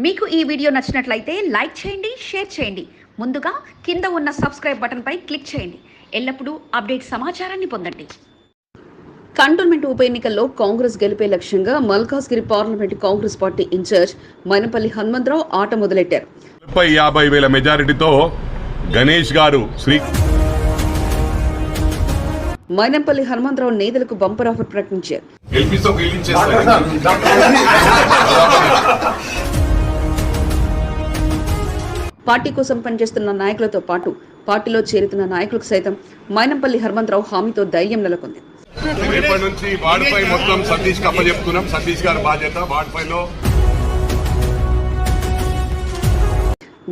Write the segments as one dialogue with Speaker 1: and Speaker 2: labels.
Speaker 1: మీకు ఈ వీడియో నచ్చినట్లయితే లైక్ చేయండి, షేర్ చేయండి. ముందుగా కింద ఉన్న సబ్స్క్రైబ్ బటన్పై క్లిక్ చేయండి. ఎల్లప్పుడూ అప్డేట్ సమాచారాన్ని పొందండి. కంటోన్మెంట్ ఉప ఎన్నికల్లో కాంగ్రెస్ గెలిపే లక్ష్యంగా Malkajgiri parliament Congress party incharge Mynampally Hanumantharao ఆట మొదలెట్టారు.
Speaker 2: 50,000 మెజారిటీతో గణేష్ గారు
Speaker 1: మైనంపల్లి హనుమంతరావు నేతలకు బంపర్ ఆఫర్ ప్రకటించారు. పార్టీ కోసం పనిచేస్తున్న నాయకులతో పాటు పార్టీలో చేరుతున్న నాయకులకు సైతం మైనంపల్లి హనుమంతరావు హామీతో ధైర్యం నెలకొంది.
Speaker 2: రేపటి నుంచి వార్డుపై మొత్తం సతీష్ అప్పచెప్తున్నాం. సతీష్ గారి బాధ్యత వార్డుపైలో.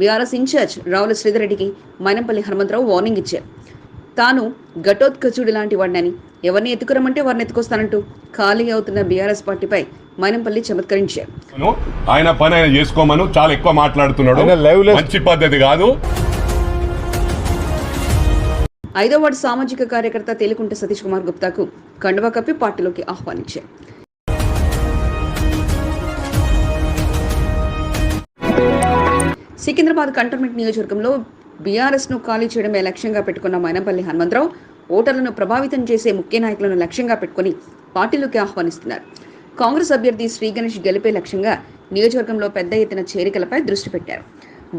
Speaker 1: బీఆర్ఎస్ ఇన్ఛార్జ్ రావుల శ్రీధర్రెడ్డికి మైనంపల్లి హనుమంతరావు వార్నింగ్ ఇచ్చారు. తాను ఘటోత్కచుడి లాంటి వాడినని, ఎవరిని ఎత్తుకురమంటే వారిని ఎత్తుకొస్తానంటూ ఖాళీ అవుతున్న బీఆర్ఎస్ పార్టీపై మైనంపల్లి చమత్కరించారు.
Speaker 2: ఆయన పని ఆయన చేసుకోమను, చాలా ఎక్కువ మాట్లాడుతున్నాడు, మంచి పద్ధతి కాదు.
Speaker 1: 5వ వార్డు సామాజిక కార్యకర్త తేలికుంట సతీష్ కుమార్ గుప్తాకు కండువా కప్పి పార్టీలోకి ఆహ్వానించారు. సికింద్రాబాద్ కంటోన్మెంట్ నియోజకవర్గంలో బీఆర్ఎస్ ను ఖాళీ చేయడమే లక్ష్యంగా పెట్టుకున్న మైనంపల్లి హనుమంతరావు ఓటర్లను ప్రభావితం చేసే ముఖ్య నాయకులను లక్ష్యంగా పెట్టుకుని పార్టీలోకి ఆహ్వానిస్తున్నారు. కాంగ్రెస్ అభ్యర్థి శ్రీ గణేష్ గెలిపే లక్ష్యంగా నియోజకవర్గంలో పెద్ద ఎత్తున చేరికలపై దృష్టి పెట్టారు.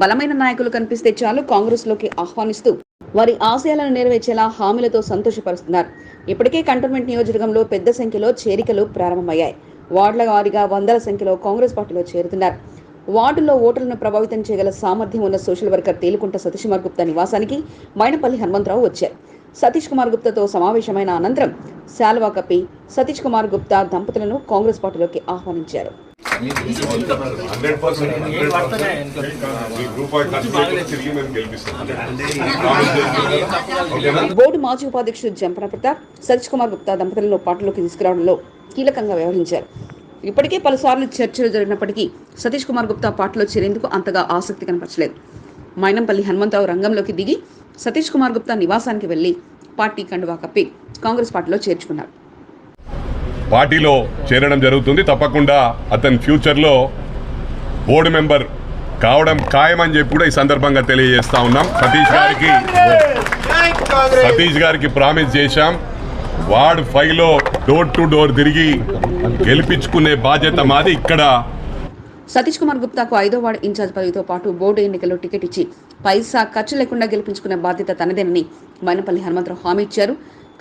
Speaker 1: బలమైన నాయకులు కనిపిస్తే చాలు కాంగ్రెస్ లోకి ఆహ్వానిస్తూ వారి ఆశయాలను నెరవేర్చేలా హామీలతో సంతోషపరుస్తున్నారు. ఇప్పటికే కంటోన్మెంట్ నియోజకవర్గంలో పెద్ద సంఖ్యలో చేరికలు ప్రారంభమయ్యాయి. వార్డుల వారీగా వందల సంఖ్యలో కాంగ్రెస్ పార్టీలో చేరుతున్నారు. వార్డుల్లో ఓటర్లను ప్రభావితం చేయగల సామర్థ్యం ఉన్న సోషల్ వర్కర్ తేలికుంట సతీష్ కుమార్ గుప్తా నివాసానికి మైనంపల్లి హనుమంతరావు వచ్చారు. సతీష్ కుమార్ గుప్తాతో సమావేశమైన అనంతరం శాల్వా కప్పి సతీష్ కుమార్ గుప్తా దంపతులను కాంగ్రెస్ పార్టీలోకి ఆహ్వానించారు. బోర్డు మాజీ ఉపాధ్యక్షుడు జంపన ప్రతాప్ సతీష్ కుమార్ గుప్తా దంపతులను పార్టీలోకి తీసుకురావడంలో కీలకంగా వ్యవహరించారు. ఇప్పటికే పలుసార్లు చర్చలు జరిగినప్పటికీ సతీష్ కుమార్ గుప్తా పార్టీలో చేరేందుకు అంతగా ఆసక్తి కనపరచలేదు. మైనంపల్లి హనుమంతరావు రంగంలోకి దిగి సతీష్ కుమార్ గుప్తా నివాసానికి వెళ్లి పార్టీ కండువా కప్పి కాంగ్రెస్ పార్టీలో చేర్చుకున్నారు.
Speaker 2: పార్టీలో చేరడం జరుగుతుంది. తప్పకుండా అతని ఫ్యూచర్లో బోర్డు మెంబర్ కావడం ఖాయమని చెప్పి కూడా ఈ సందర్భంగా తెలియజేస్తా ఉన్నాం. సతీష్ గారికి ప్రామిస్ చేశాం. వార్డ్ 5లో డోర్ టు డోర్ తిరిగి గెలిపించుకునే బాధ్యత మాది. ఇక్కడ
Speaker 1: సతీష్ కుమార్ గుప్తాకు 5వ వార్డు ఇన్ఛార్జ్ పదవితో పాటు బోర్డు ఎన్నికల్లో టికెట్ ఇచ్చి పైసా ఖర్చు లేకుండా గెలిపించుకునే బాధ్యత తనదేనని మైనంపల్లి హనుమంతరావు హామీ ఇచ్చారు.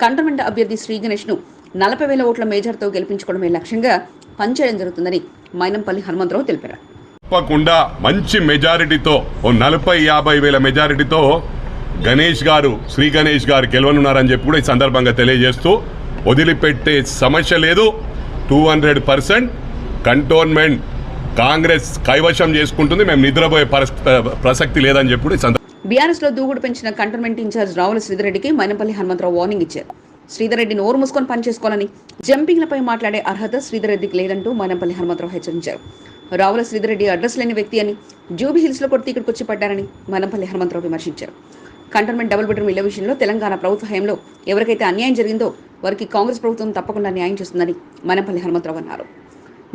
Speaker 1: కంటోన్మెంట్ అభ్యర్థి శ్రీ గణేష్ ను 40,000 ఓట్ల మేజర్తో గెలిపించుకోవడమే లక్ష్యంగా పనిచేయడం జరుగుతుందని మైనంపల్లి హనుమంతరావు తెలిపారు.
Speaker 2: తప్పకుండా మంచి మెజారిటీతో 40,000-50,000 మెజారిటీతో గణేష్ గారు, శ్రీ గణేష్ గారు గెలవనున్నారని చెప్పి కూడా ఈ సందర్భంగా తెలియజేస్తూ, వదిలిపెట్టే సమస్య లేదు. 200% కంటోన్మెంట్ కాంగ్రెస్ కైవశం చేసుకుంటుంది. మేము నిద్రపోయే ప్రసక్తి లేదని చెప్పి
Speaker 1: బీఆర్ఎస్ లో దూకుడు పెంచిన కంటోన్మెంట్ ఇన్ఛార్జ్ రావుల శ్రీధర్రెడ్డికి మైనంపల్లి హనుమంతరావు వార్నింగ్ ఇచ్చారు. శ్రీధర్రెడ్డి నోరు మూసుకొని పనిచేసుకోవాలని, జంపింగ్లపై మాట్లాడే అర్హత శ్రీధర్రెడ్డికి లేదంటూ మైనంపల్లి హనుమంతరావు హెచ్చరించారు. రావుల శ్రీధర్రెడ్డి అడ్రస్ లేని వ్యక్తి అని, జూబీ హిల్స్ లో కొట్టి ఇక్కడికి వచ్చి పడ్డారని మైనంపల్లి హనుమంతరావు విమర్శించారు. కంటోన్మెంట్ డబుల్ బెడ్రూమ్ ఇళ్ల విషయంలో తెలంగాణ ప్రభుత్వ హయాంలో ఎవరికైతే అన్యాయం జరిగిందో వారికి కాంగ్రెస్ ప్రభుత్వం తప్పకుండా న్యాయం చేస్తుందని మైనంపల్లి హనుమంతరావు అన్నారు.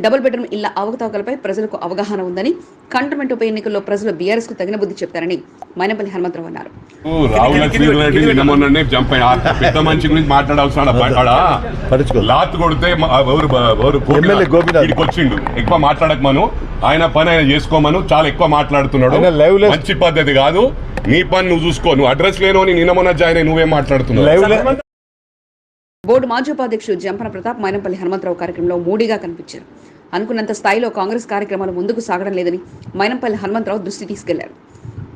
Speaker 1: డబుల్ బెడ్రూమ్ ఇళ్ల అవకతవకలపై ప్రజలకు అవగాహన ఉందని, కంటోన్మెంట్ ఉప ఎన్నికల్లో ప్రజలు బీఆర్ఎస్ కు తగిన బుద్ధి చెప్తారని మైనంపల్లి హనుమంతరావు అన్నారు.
Speaker 2: ఎక్కువ మాట్లాడకమను, ఆయన పని ఆయన చేసుకోమను, చాలా ఎక్కువ మాట్లాడుతున్నాడు, మంచి పద్ధతి కాదు. నీ పని నువ్వు చూసుకో. నువ్వు అడ్రస్ లేనో నిన్న మొన్న జాయిన్ అయ్యి నువ్వేం మాట్లాడుతున్నావు.
Speaker 1: బోర్డు మాజీ ఉపాధ్యక్షుడు జంపన ప్రతాప్ మైనంపల్లి హనుమంతరావు కార్యక్రమంలో మూడీగా కనిపించారు. అనుకున్నంత స్థాయిలో కాంగ్రెస్ కార్యక్రమాలు ముందుకు సాగడం లేదని మైనంపల్లి హనుమంతరావు దృష్టి తీసుకెళ్లారు.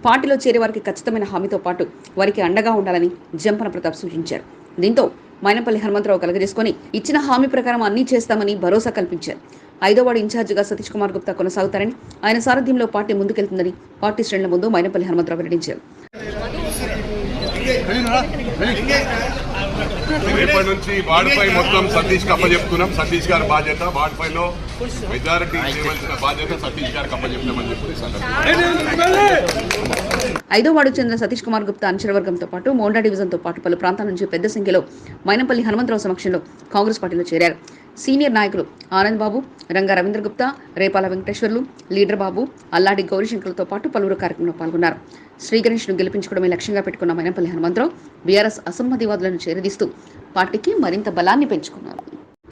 Speaker 1: పార్టీలో చేరే వారికి ఖచ్చితమైన హామీతో పాటు వారికి అండగా ఉండాలని జంపన ప్రతాప్ సూచించారు. దీంతో మైనంపల్లి హనుమంతరావు కలగజేసుకుని ఇచ్చిన హామీ ప్రకారం అన్నీ చేస్తామని భరోసా కల్పించారు. 5వ వార్డు ఇన్ఛార్జిగా సతీష్ కుమార్ గుప్తా కొనసాగుతారని, ఆయన సారథ్యంలో పార్టీ ముందుకెళ్తుందని పార్టీ శ్రేణుల ముందు మైనంపల్లి హనుమంతరావు వెల్లడించారు.
Speaker 2: రేపటి నుంచి వార్డుపై మొత్తం సతీష్ అప్పచెప్తున్నాం. సతీష్ గారి బాధ్యత వార్డుపైలో మెజారిటీ చేయవలసిన బాధ్యత సతీష్ గారికి అప్పచెప్తామని చెప్పి
Speaker 1: 5వ వార్డుకు చెందిన సతీష్ కుమార్ గుప్తా అంచరవర్గంతో పాటు మోండా డివిజన్తో పాటు పలు ప్రాంతాల నుంచి పెద్ద సంఖ్యలో మైనంపల్లి హనుమంతరావు సమక్షంలో కాంగ్రెస్ పార్టీలో చేరారు. సీనియర్ నాయకులు ఆనంద్ బాబు, రంగా రవీంద్ర గుప్తా, రేపాల వెంకటేశ్వర్లు, లీడర్ బాబు, అల్లాడి గౌరీశంకర్లతో పాటు పలువురు కార్యక్రమంలో పాల్గొన్నారు. శ్రీ గణేష్ను గెలిపించుకోవడమే లక్ష్యంగా పెట్టుకున్న మైనంపల్లి హనుమంతరావు బీఆర్ఎస్ అసమ్మతివాదులను చేరదీస్తూ పార్టీకి మరింత బలాన్ని పెంచుకున్నారు.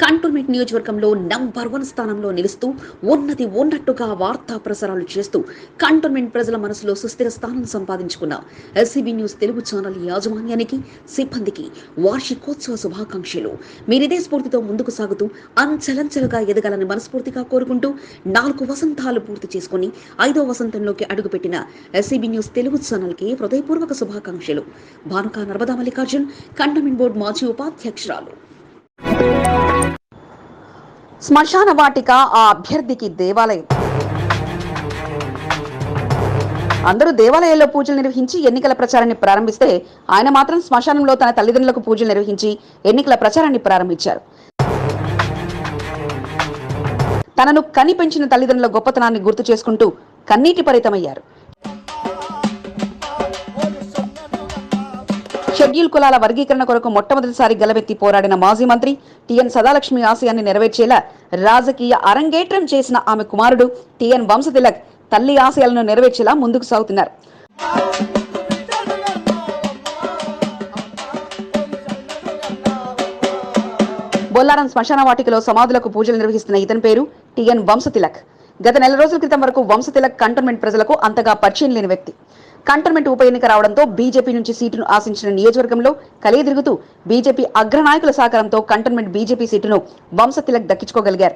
Speaker 1: కంటోన్మెంట్ నియోజకవర్గంలో నంబర్ 1 స్థానంలో నిలుస్తూ ఉన్నది ఉన్నట్టుగా వార్తా ప్రసారాలు చేస్తూ కంటోన్మెంట్ ప్రజల మనసులో సుస్థిర స్థానం సంపాదించుకున్న ఎస్సీబీ న్యూస్ తెలుగు ఛానల్ యాజమాన్యానికి, సిబ్బందికి వార్షికోత్సవ శుభాకాంక్షలు. మీరిదే స్ఫూర్తితో ముందుకు సాగుతూ అంచెలంచెలుగా ఎదగాలని మనస్ఫూర్తిగా కోరుకుంటూ 4 వసంతాలు పూర్తి చేసుకుని 5వ వసంతంలోకి అడుగుపెట్టిన ఎస్సీబీ న్యూస్ తెలుగు ఛానల్కి హృదయపూర్వక శుభాకాంక్షలు. భానుక నర్మదా మల్లికార్జున్, కంటోన్మెంట్ బోర్డు మాజీ ఉపాధ్యక్షురాలు. శ్మశాన వాటిక ఆ అభ్యర్థికి దేవాలయం. అందరూ దేవాలయాల్లో పూజలు నిర్వహించి ఎన్నికల ప్రచారాన్ని ప్రారంభిస్తే ఆయన మాత్రం శ్మశానంలో తన తల్లిదండ్రులకు పూజలు నిర్వహించి ఎన్నికల ప్రచారాన్ని ప్రారంభించారు. తనను కని పెంచిన తల్లిదండ్రుల గొప్పతనాన్ని గుర్తు చేసుకుంటూ కన్నీటి పరితమయ్యారు. షెడ్యూల్ కులాల వర్గీకరణ కొరకు మొట్టమొదటిసారి గలవెత్తి పోరాడిన మాజీ మంత్రి టిఎన్ సదాలక్ష్మి ఆశయాన్ని నెరవేర్చేలా రాజకీయ అరంగేట్రం చేసిన ఆమె కుమారుడు టిఎన్ వంశతిలక్ తల్లి ఆశయాలను నెరవేర్చేలా ముందుకు సాగుతున్నారు. బొల్లారం శ్మశాన వాటికలో సమాధులకు పూజలు నిర్వహిస్తున్న ఇతని పేరు టిఎన్ వంశతిలక్. గత నెల రోజుల క్రితం వరకు వంశతిలక్ కంటోన్మెంట్ ప్రజలకు అంతగా పరిచయం లేని వ్యక్తి. కంటోన్మెంట్ ఉప ఎన్నిక రావడంతో బీజేపీ నుంచి సీటును ఆశించిన నియోజకవర్గంలో కలియదిరుగుతూ బీజేపీ అగ్రనాయకుల సహకారంతో కంటోన్మెంట్ బీజేపీ సీటును వంశతిలక్ దక్కించుకోగలిగారు.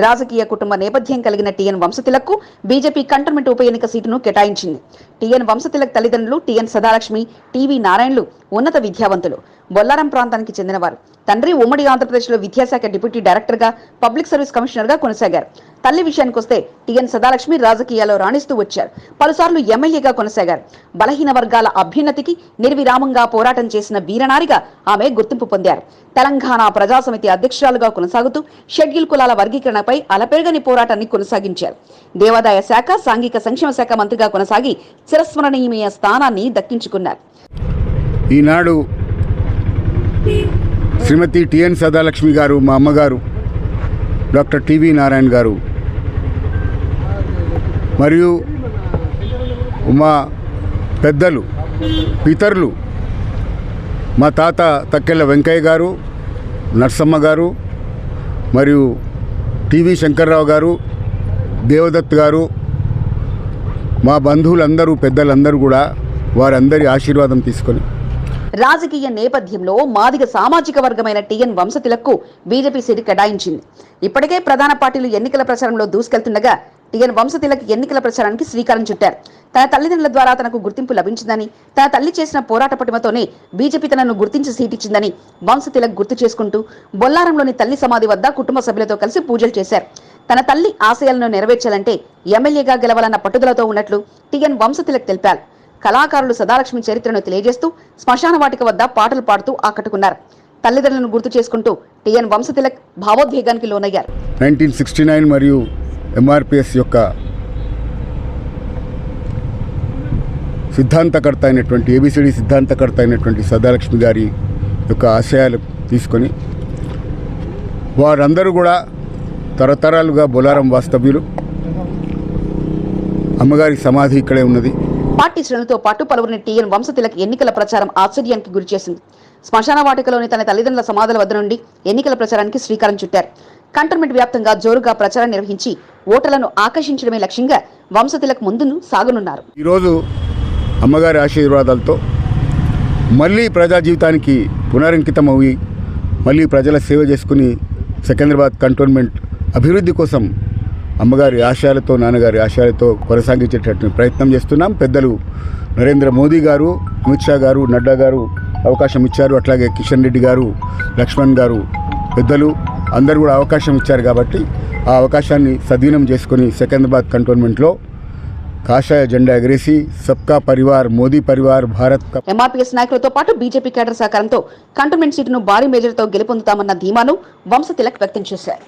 Speaker 1: రాజకీయ కుటుంబ నేపథ్యం కలిగిన టిఎన్ వంశతిలక్ కు బీజేపీ కంటోన్మెంట్ ఉప ఎన్నిక సీటును కేటాయించింది. టిఎన్ వంశతిలక్ తల్లిదండ్రులు టిఎన్ సదాలక్ష్మి, టివి నారాయణలు ఉన్నత విద్యావంతులు. బొల్లారం ప్రాంతానికి చెందినవారు. తండ్రి ఉమ్మడి ఆంధ్రప్రదేశ్లో విద్యాశాఖ డిప్యూటీ డైరెక్టర్గా, పబ్లిక్ సర్వీస్ కమిషనర్గా కొనసాగారు. తల్లి విషయానికి వస్తే టిఎన్ సదాలక్ష్మి రాజకీయాల్లో రాణిస్తూ వచ్చారు. పలుసార్లు ఎమ్మెల్యేగా కొనసాగారు. బలహీన వర్గాల అభ్యున్నతికి నిర్విరామంగా పోరాటం చేసిన వీరనారిగా ఆమె గుర్తింపు పొందారు. తెలంగాణ ప్రజాసమితి అధ్యక్షురాలుగా కొనసాగుతూ షెడ్యూల్ కులాల వర్గీకరణపై అలపెరగని పోరాటాన్ని కొనసాగించారు. దేవాదాయ శాఖ, సాంఘిక సంక్షేమ శాఖ మంత్రిగా కొనసాగి చిరస్మరణీయమైన స్థానాన్ని దక్కించుకున్నారు.
Speaker 3: ఈనాడు శ్రీమతి టిఎన్ సదాలక్ష్మి గారు, మా అమ్మగారు డాక్టర్ టివి నారాయణ గారు మరియు మా పెద్దలు, పితరులు మా తాత తక్కెళ్ళ వెంకయ్య గారు, నర్సమ్మ గారు మరియు టివి శంకర్రావు గారు, దేవదత్ గారు, మా బంధువులందరూ, పెద్దలందరూ కూడా వారందరి ఆశీర్వాదం తీసుకొని
Speaker 1: రాజకీయ నేపథ్యంలో మాదిగ సామాజిక వర్గమైన టిఎన్ వంశతిలక్కు బీజేపీ సీటు కేటాయించింది. ఇప్పటికే ప్రధాన పార్టీలు ఎన్నికల ప్రచారంలో దూసుకెళ్తుండగా టిఎన్ వంశతిలక్ ఎన్నికల ప్రచారానికి శ్రీకారం చుట్టారు. తన తల్లిదండ్రుల ద్వారా తనకు గుర్తింపు లభించిందని, తన తల్లి చేసిన పోరాట పటిమతోనే బీజేపీ తనను గుర్తించి సీటిచ్చిందని వంశతిలక్ గుర్తు చేసుకుంటూ బొల్లారంలోని తల్లి సమాధి వద్ద కుటుంబ సభ్యులతో కలిసి పూజలు చేశారు. తన తల్లి ఆశయాలను నెరవేర్చాలంటే ఎమ్మెల్యేగా గెలవాలన్న పట్టుదలతో ఉన్నట్లు టిఎన్ వంశతిలక్ తెలిపారు. కళాకారులు సదాలక్ష్మి చరిత్రను తెలియజేస్తూ శ్మశాన వాటిక వద్ద పాటలు పాడుతూ ఆకట్టుకున్నారు. తల్లిదండ్రులను గుర్తు చేసుకుంటూ టిఎన్ వంశతిలక్ భావోద్వేగానికి లోనయ్యారు.
Speaker 3: 1969 మరియు ఎంఆర్పిఎస్ యొక్క సిద్ధాంతకర్త అయినటువంటి, ఏబిసిడి సిద్ధాంతకర్త అయినటువంటి సదాలక్ష్మి గారి యొక్క ఆశయాలు తీసుకొని వారందరూ కూడా తరతరాలుగా బొల్లారం వాస్తవ్యులు. అమ్మగారి సమాధి ఇక్కడే ఉన్నది.
Speaker 1: పార్టీ శ్రేణులతో పాటు పలువురిని టిఎన్ వంశతిలక్ ఎన్నికల ప్రచారం ఆశ్చర్యానికి గురిచేసింది. శ్మశాన వాటికలోని తన తల్లిదండ్రుల సమాధుల వద్ద నుండి ఎన్నికల ప్రచారానికి శ్రీకారం చుట్టారు. కంటోన్మెంట్ వ్యాప్తంగా జోరుగా ప్రచారం నిర్వహించి ఓటర్లను ఆకర్షించడమే లక్ష్యంగా వంశతిలక్ ముందు సాగనున్నారు.
Speaker 3: ఈరోజు అమ్మగారి ఆశీర్వాదాలతో మళ్ళీ ప్రజా జీవితానికి పునరంకితమవి మళ్ళీ ప్రజల సేవ చేసుకుని సికింద్రాబాద్ కంటోన్మెంట్ అభివృద్ధి కోసం అమ్మగారి ఆశయాలతో, నాన్నగారి ఆశయాలతో కొనసాగించేటటువంటి ప్రయత్నం చేస్తున్నాం. పెద్దలు నరేంద్ర మోదీ గారు, అమిత్ షా గారు, నడ్డా గారు అవకాశం ఇచ్చారు. అట్లాగే కిషన్ రెడ్డి గారు, లక్ష్మణ్ గారు, పెద్దలు అందరూ కూడా అవకాశం ఇచ్చారు. కాబట్టి ఆ అవకాశాన్ని సద్వినియోగం చేసుకుని సికింద్రాబాద్ కంటోన్మెంట్లో కాషాయ జెండా ఎగరేసి సబ్కా పరివార్, మోదీ పరివార్, భారత్.
Speaker 1: ఎంఆర్పీఎస్ నాయకులతో పాటు బీజేపీ కేడర్ సహకారంతో కంటోన్మెంట్ సీటును భారీ మేజర్తో గెలుపొందుతామన్న ధీమాను వంశతిలక్ వ్యక్తం చేశారు.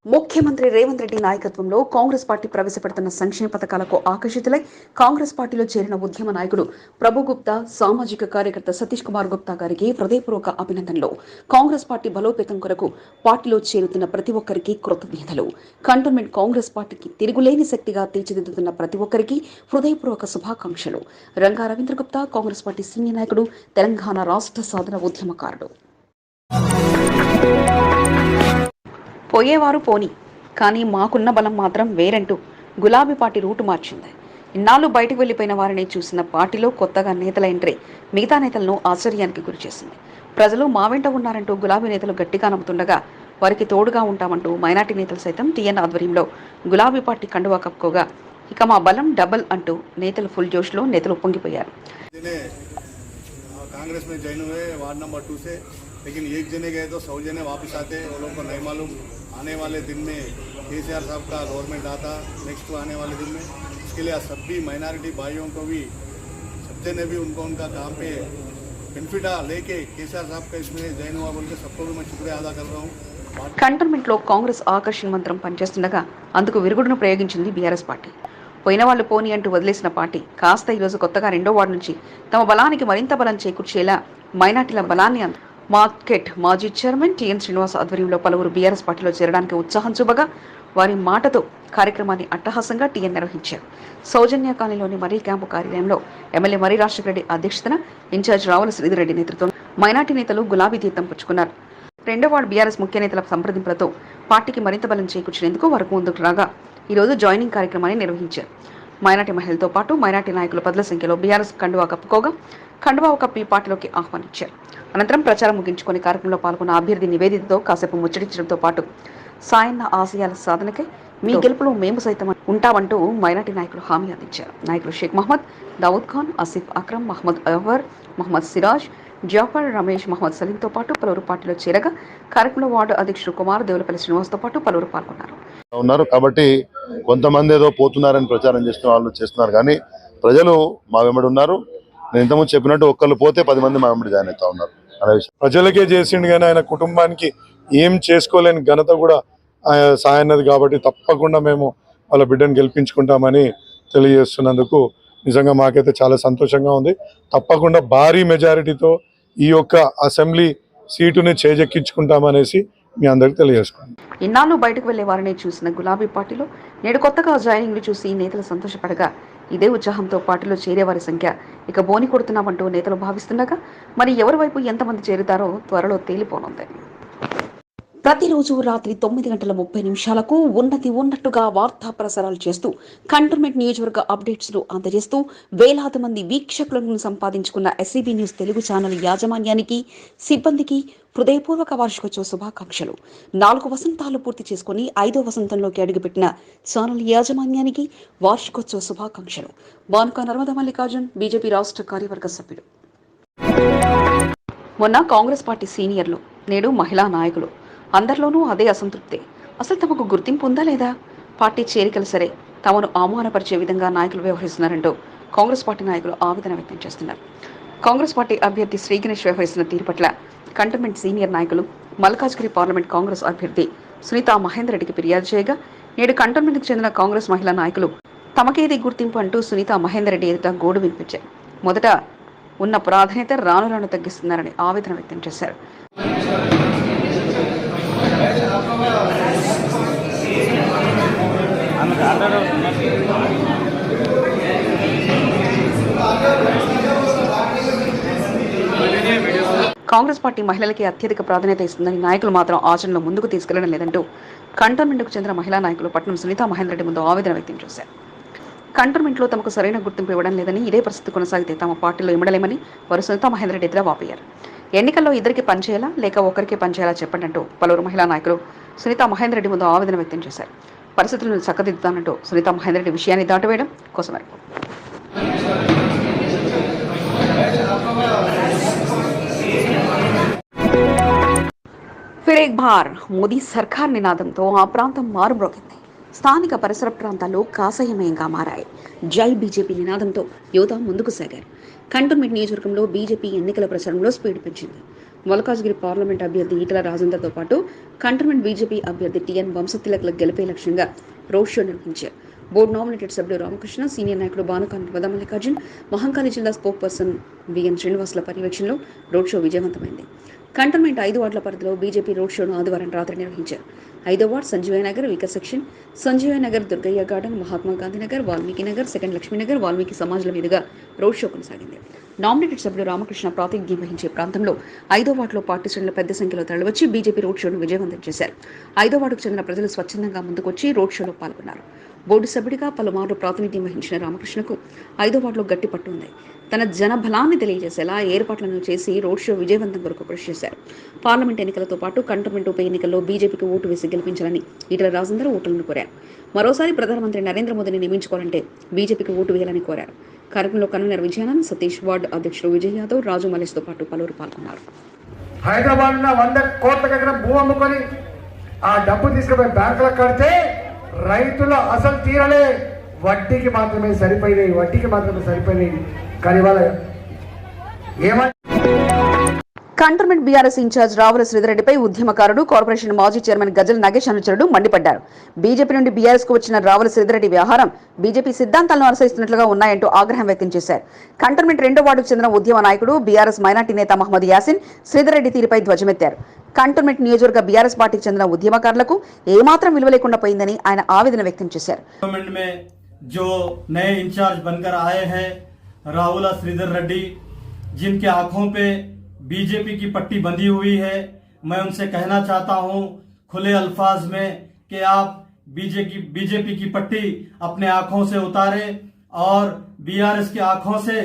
Speaker 1: ముఖ్యమంత్రి రేవంత్ రెడ్డి నాయకత్వంలో కాంగ్రెస్ పార్టీ ప్రవేశపెడుతున్న సంక్షేమ పథకాలకు ఆకర్షితులై కాంగ్రెస్ పార్టీలో చేరిన ఉద్యమ నాయకుడు ప్రభు గుప్తా, సామాజిక కార్యకర్త సతీష్ కుమార్ గుప్తా గారికి హృదయపూర్వక అభినందనలు. కాంగ్రెస్ పార్టీ బలోపేతం కొరకు పార్టీలో చేరుతున్న ప్రతి ఒక్కరికి కృతజ్ఞతలు. కంటోన్మెంట్ కాంగ్రెస్ పార్టీకి తిరుగులేని శక్తిగా తీర్చిదిద్దుతున్న ప్రతి ఒక్కరికి హృదయపూర్వక శుభాకాంక్షలు. రంగా రవీంద్ర గుప్తా, కాంగ్రెస్ పార్టీ సీనియర్ నాయకుడు, తెలంగాణ రాష్ట్ర సాధన ఉద్యమకారుడు. పోయేవారు పోని, కానీ మాకున్న బలం మాత్రం వేరంటూ గులాబీ పార్టీ రూటు మార్చింది. ఇన్నాళ్ళు బయటకు వెళ్లిపోయిన వారిని చూసిన పార్టీలో కొత్తగా నేతల ఎంట్రీ మిగతా నేతలను ఆశ్చర్యానికి గురిచేసింది. ప్రజలు మా వెంట ఉన్నారంటూ గులాబీ నేతలు గట్టిగా నమ్ముతుండగా వారికి తోడుగా ఉంటామంటూ మైనార్టీ నేతలు సైతం టీఎన్ ఆధ్వర్యంలో గులాబీ పార్టీ కండువా కప్పుకోగా ఇక మా బలం డబల్ అంటూ నేతలు ఫుల్ జోష్లో నేతలు పొంగిపోయారు.
Speaker 4: कांग्रेस में ज्वाइन हुए वार्ड नंबर 2 से, लेकिन एक जने गए तो 100 जने वापस आते। वो लोगों को नहीं मालूम आने वाले दिन में केसीआर साहब का गवर्नमेंट आता नेक्स्ट आने वाले दिन में। इसके लिए सभी माइनॉरिटी भाइयों को भी सबसे ने भी उनको उनका काम पे बेनिफिट लेके केसीआर साहब का इसमें ज्वाइन हुआ बोल के सबको भी मैं शुक्रिया अदा कर रहा हूँ.
Speaker 1: కంటోన్మెంట్లో కాంగ్రెస్ ఆకర్షణ మంత్రం పనిచేస్తుండగా అందుకు విరుగుడును ప్రయోగించింది బీఆర్ఎస్ పార్టీ. పోయిన వాళ్ళు పోని అంటూ వదిలేసిన పార్టీ కాస్త ఈరోజు కొత్తగా 2వ వార్డు నుంచి తమ బలానికి మరింత బలం చేకూర్చేలా మైనార్టీల బలాన్ని మార్కెట్ మాజీ చైర్మన్ టీఎన్ శ్రీనివాస్ ఆధ్వర్యంలో పలువురు బీఆర్ఎస్ పార్టీలో చేరడానికి ఉత్సాహం చూపగా వారి మాటతో కార్యక్రమాన్ని అట్టహాసంగా టీఎన్ నిర్వహించారు. సౌజన్య కాలనీలోని మరీ క్యాంపు కార్యాలయంలో ఎమ్మెల్యే మర్రి రాజశేఖరరెడ్డి అధ్యక్షతన ఇన్ఛార్జ్ రావుల శ్రీధర్రెడ్డి నేతృత్వంలో మైనార్టీ నేతలు గులాబీ తీర్థం పుచ్చుకున్నారు. 2వ వార్డు బీఆర్ఎస్ ముఖ్య నేతల సంప్రదింపులతో పార్టీకి మరింత బలం చేకూర్చేందుకు వారికి ముందుకు రాగా ఈరోజు జాయినింగ్ కార్యక్రమాన్ని నిర్వహించారు. మైనార్టీ మహిళలతో పాటు మైనార్టీ నాయకులు పదుల సంఖ్యలో బీఆర్ఎస్ కండువా కప్పుకోగా కండువా కప్పి పార్టీలోకి ఆహ్వానించారు. అనంతరం ప్రచారం ముగించుకుని కార్యక్రమంలో పాల్గొన్న అభ్యర్థి నివేదితతో కాసేపు ముచ్చటించడంతో పాటు సాయన్న ఆశయాల సాధనకై మీ గెలుపులో మేము సైతం ఉంటామంటూ మైనార్టీ నాయకులు హామీ అందించారు. నాయకులు షేక్ మహమ్మద్, దావుద్ ఖాన్, ఆసిఫ్ అక్రమ్, మహమ్మద్ అవ్వర్, మహమ్మద్ సిరాజ్, జాఫర్, రమేష్, మహమ్మద్ సలీంతో పాటు పలువురు పార్టీలో చేరగా కార్యక్రమంలో వార్డు అధ్యక్షుడు కుమార్, దేవులపల్లి శ్రీనివాస్తో పాటు పలువురు పాల్గొన్నారు.
Speaker 5: కాబట్టి కొంతమంది ఏదో పోతున్నారని ప్రచారం చేస్తున్న వాళ్ళు చేస్తున్నారు, కానీ ప్రజలు మా వెంబడి ఉన్నారు. నేను ఇంతకుముందు చెప్పినట్టు ఒక్కళ్ళు పోతే 10 మంది మా వెంబడి జాయిన్ అవుతా ఉన్నారు అనే విషయం
Speaker 6: ప్రజలకే చేసిండు, కానీ ఆయన కుటుంబానికి ఏం చేసుకోలేని ఘనత కూడా సాయన్నది. కాబట్టి తప్పకుండా మేము వాళ్ళ బిడ్డను గెలిపించుకుంటామని తెలియజేస్తున్నందుకు నిజంగా మాకైతే చాలా సంతోషంగా ఉంది. తప్పకుండా భారీ మెజారిటీతో ఈ యొక్క అసెంబ్లీ సీటుని చేజెక్కించుకుంటామనేసి మీ అందరికి తెలియజేసుకుంటాం.
Speaker 1: ఇన్నాళ్ళు బయటకు వెళ్లే వారిని చూసిన గులాబీ పార్టీలో నేడు కొత్తగా జాయినింగ్లు చూసి నేతలు సంతోషపడగా ఇదే ఉత్సాహంతో పార్టీలో చేరే వారి సంఖ్య ఇక బోని కొడుతున్నామంటూ నేతలు భావిస్తుండగా మరి ఎవరి వైపు ఎంతమంది చేరుతారో త్వరలో తేలిపోనుంది. ప్రతిరోజు రాత్రి 9:30 ఉన్నట్టుగా వార్తా ప్రసారాలు చేస్తూ కంటోన్మెంట్ నియోజకవర్గ అప్డేట్స్ను అందజేస్తూ వేలాది మంది వీక్షకులను సంపాదించుకున్న ఎస్సీబీ న్యూస్ తెలుగు ఛానల్ యాజమాన్యానికి, సిబ్బందికి హృదయపూర్వక వార్షికోత్సవ శుభాకాంక్షలు. 4 వసంతాలు పూర్తి చేసుకుని 5వ వసంతంలోకి అడుగుపెట్టిన ఛానల్ యాజమాన్యానికి వార్షికోత్సవ శుభాకాంక్షలు. బానుక నర్మదా మల్లికార్జున్, బీజేపీ రాష్ట్ర కార్యవర్గ సభ్యుడు. మొన్న కాంగ్రెస్ పార్టీ సీనియర్లు, నేడు మహిళా నాయకులు అందరిలోనూ అదే అసంతృప్తి. అసలు తమకు గుర్తింపు ఉందా లేదా? పార్టీ చేరికలు సరే తమను అవమానపరిచే విధంగా నాయకులు వ్యవహరిస్తున్నారంటూ కాంగ్రెస్ పార్టీ నాయకులు ఆవేదన వ్యక్తం చేస్తున్నారు. కాంగ్రెస్ పార్టీ అభ్యర్థి శ్రీ గణేష్ వ్యవహరిస్తున్న తీరు పట్ల కంటోన్మెంట్ సీనియర్ నాయకులు మల్కాజ్గిరి పార్లమెంట్ కాంగ్రెస్ అభ్యర్థి సునీతా మహేందర్ రెడ్డికి ఫిర్యాదు చేయగా నేడు కంటోన్మెంట్కు చెందిన కాంగ్రెస్ మహిళా నాయకులు తమకేది గుర్తింపు అంటూ సునీతా మహేందర్ రెడ్డి ఎదుట గోడు వినిపించారు. మొదట ఉన్న ప్రాధాన్యత రాను రాను తగ్గిస్తున్నారని ఆవేదన వ్యక్తం చేశారు. కాంగ్రెస్ పార్టీ మహిళలకి అత్యధిక ప్రాధాన్యత ఇస్తుందని నాయకులు మాత్రం ఆచరణలో ముందుకు తీసుకెళ్లడం లేదంటూ కంటోన్మెంట్కు చెందిన మహిళా నాయకులు పట్నం సునీతా మహేందర్ రెడ్డి ముందు ఆవేదన వ్యక్తం చేశారు. కంటోన్మెంట్లో తమకు సరైన గుర్తింపు ఇవ్వడం లేదని, ఇదే పరిస్థితి కొనసాగితే తమ పార్టీలో ఇమ్మడలేమని వారు సునీతా మహేందర్ రెడ్డి ఎదురు వాపోయారు. ఎన్నికల్లో ఇద్దరికి పనిచేయాలా లేక ఒకరికి పనిచేయాలా చెప్పండి అంటూ పలువురు మహిళా నాయకులు సునీతా మహేందర్ రెడ్డి ముందు ఆవేదన వ్యక్తం చేశారు. పరిస్థితులను చక్కదిద్దుతానంటూ సునీతా మహేందర్ రెడ్డి విషయాన్ని దాటివేయడం కోసమే. ఫిర్ ఏక్ బార్ మోదీ సర్కార్ నినాదంతో ఆ ప్రాంతం మారుమ్రోగింది. స్థానిక పరిసర ప్రాంతాల్లో కాషాయమయంగా మారాయి. జై బీజేపీ నినాదంతో యువత ముందుకు సాగారు. కంటోన్మెంట్ నియోజకవర్గంలో బీజేపీ ఎన్నికల ప్రచారంలో స్పీడ్ పెంచింది. మల్కాజ్గిరి పార్లమెంట్ అభ్యర్థి ఈటల రాజేందర్తో పాటు కంటోన్మెంట్ బీజేపీ అభ్యర్థి టీఎన్ వంశతిలక్ల గెలిపే లక్ష్యంగా రోడ్ షో నిర్వహించారు. బోర్డు నామినేటెడ్ సభ్యుడు రామకృష్ణ, సీనియర్ నాయకుడు బానుకాంత్ మల్లికార్జున్, మహంకాళి జిల్లా స్పోక్ పర్సన్ విఎన్ శ్రీనివాసుల పర్యవేక్షణలో రోడ్ షో విజయవంతమైంది. కంటోన్మెంట్ 5 వార్డుల పరిధిలో బీజేపీ రోడ్ షోను ఆదివారం రాత్రి నిర్వహించారు. 5వ ward Sanjeevaiah Nagar, Vikas section, Sanjeevaiah Nagar, Durgaiah garden, Mahatma Gandhi Nagar, Valmiki Nagar, second Lakshminagar, Valmiki సమాజ్ల మీదుగా రోడ్ షో కొనసాగింది. నామినేటెడ్ సభ్యుడు రామకృష్ణ ప్రాతినిధ్యం వహించే ప్రాంతంలో 5వ వార్డులో పార్టీ శ్రేణులు పెద్ద సంఖ్యలో తరలివచ్చి బీజేపీ రోడ్ షోను విజయవంతం చేశారు. 5వ వార్డుకు చెందిన ప్రజలు స్వచ్ఛందంగా ముందుకొచ్చి రోడ్ షోలో పాల్గొన్నారు. బోర్డు సభ్యుడిగా పలుమార్లు ప్రాతినిధ్యం వహించిన రామకృష్ణకు 5వ వార్డులో గట్టి పట్టు ఉంది. తన జనబలాన్ని తెలియజేసేలా ఏర్పాట్లను చేసి రోడ్ షో విజయవంతం కొరకు కృషి చేశారు. పార్లమెంట్ ఎన్నికలతో పాటు కంటోన్మెంట్ ఉప ఎన్నికల్లో బీజేపీకి ఓటు వేసి గెలిపించాలని ఈటల రాజేందర్ ఓటర్లను కోరారు. మరోసారి ప్రధానమంత్రి నరేంద్ర మోదీని నియమించుకోవాలంటే బీజేపీకి ఓటు వేయాలని కోరారు. కార్యక్రమంలో కన్వీనర్ విజయానంద్, సతీష్, వార్డు అధ్యక్షుడు విజయ్ యాదవ్, రాజు మలేష్తో పాటు పలువురు పాల్గొన్నారు.
Speaker 7: హైదరాబాద్ 100 కోట్ల ఎకరం భూ అమ్ముకొని ఆ డబ్బు తీసుకుపోయి బ్యాంకులకు కడితే రైతుల అసలు తీరలే, వడ్డీకి మాత్రమే సరిపోయినాయి. కానీ వాళ్ళ ఏమంటే
Speaker 1: కంటోన్మెంట్ బీఆర్ఎస్ ఇన్ఛార్జ్ రావుల శ్రీధర్రెడ్డిపై ఉద్యమకారుడు, కార్పొరేషన్ మాజీ చైర్మన్ గజల్ నగేష్ అనుచరుడు మండిపడ్డారు. బీజేపీ నుండి బీఆర్ఎస్ కు వచ్చిన రావుల శ్రీధర్రెడ్డి వ్యవహారం బీజేపీ సిద్ధాంతాలను అనుసరిస్తున్నట్లుగా ఉన్నాయంటూ ఆగ్రహం వ్యక్తం చేశారు. కంటోన్మెంట్ 2వ వార్డుకు చెందిన ఉద్యమ నాయకుడు, బీఆర్ఎస్ మైనార్టీ నేత మహమ్మద్ యాసిన్ శ్రీధర్రెడ్డి తీరుపై ధ్వజమెత్తారు. కంటోన్మెంట్ నియోజకవర్గ బీఆర్ఎస్ పార్టీకి చెందిన ఉద్యమకారులకు ఏమాత్రం విలువ లేకుండా పోయిందని ఆయన ఆవేదన వ్యక్తం చేశారు.
Speaker 8: जो नए इंचार्ज बनकर आए हैं राहुल श्रीधर रेड्डी, जिनके आंखों पे बीजेपी की पट्टी बंधी हुई है, मैं उनसे कहना चाहता हूं खुले अल्फाज में कि आप बीजेपी की पट्टी अपने आंखों से उतारे और बीआरएस की आंखों से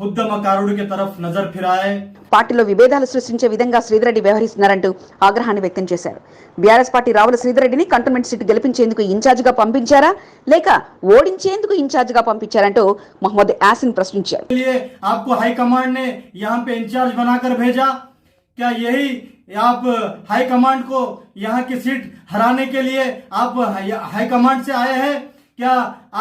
Speaker 8: हुद्दमकारुడు की तरफ नजर फिराए.
Speaker 1: పార్టీలో విభేదాలు సృష్టించే విధంగా శ్రీధర్రెడ్డి వ్యవహరిస్తున్నారంటూ ఆగ్రహాన్ని వ్యక్తం చేశారు. బీఆర్ఎస్ పార్టీ రావుల శ్రీధర్రెడ్డిని కంటోన్మెంట్ సీటు గెలిపించేందుకు ఇన్ఛార్జిగా పంపించారా లేక ఓడించేందుకు ఇన్ఛార్జిగా పంపించారంటూ మహమ్మద్ యాసిన్ ప్రశ్నించారు.
Speaker 8: आपको हाईकमांड ने यहाँ पे इंचार्ज बनाकर भेजा, क्या यही आप हाईकमांड को यहाँ की सीट हराने के लिए आप हाईकमांड से आए हैं? क्या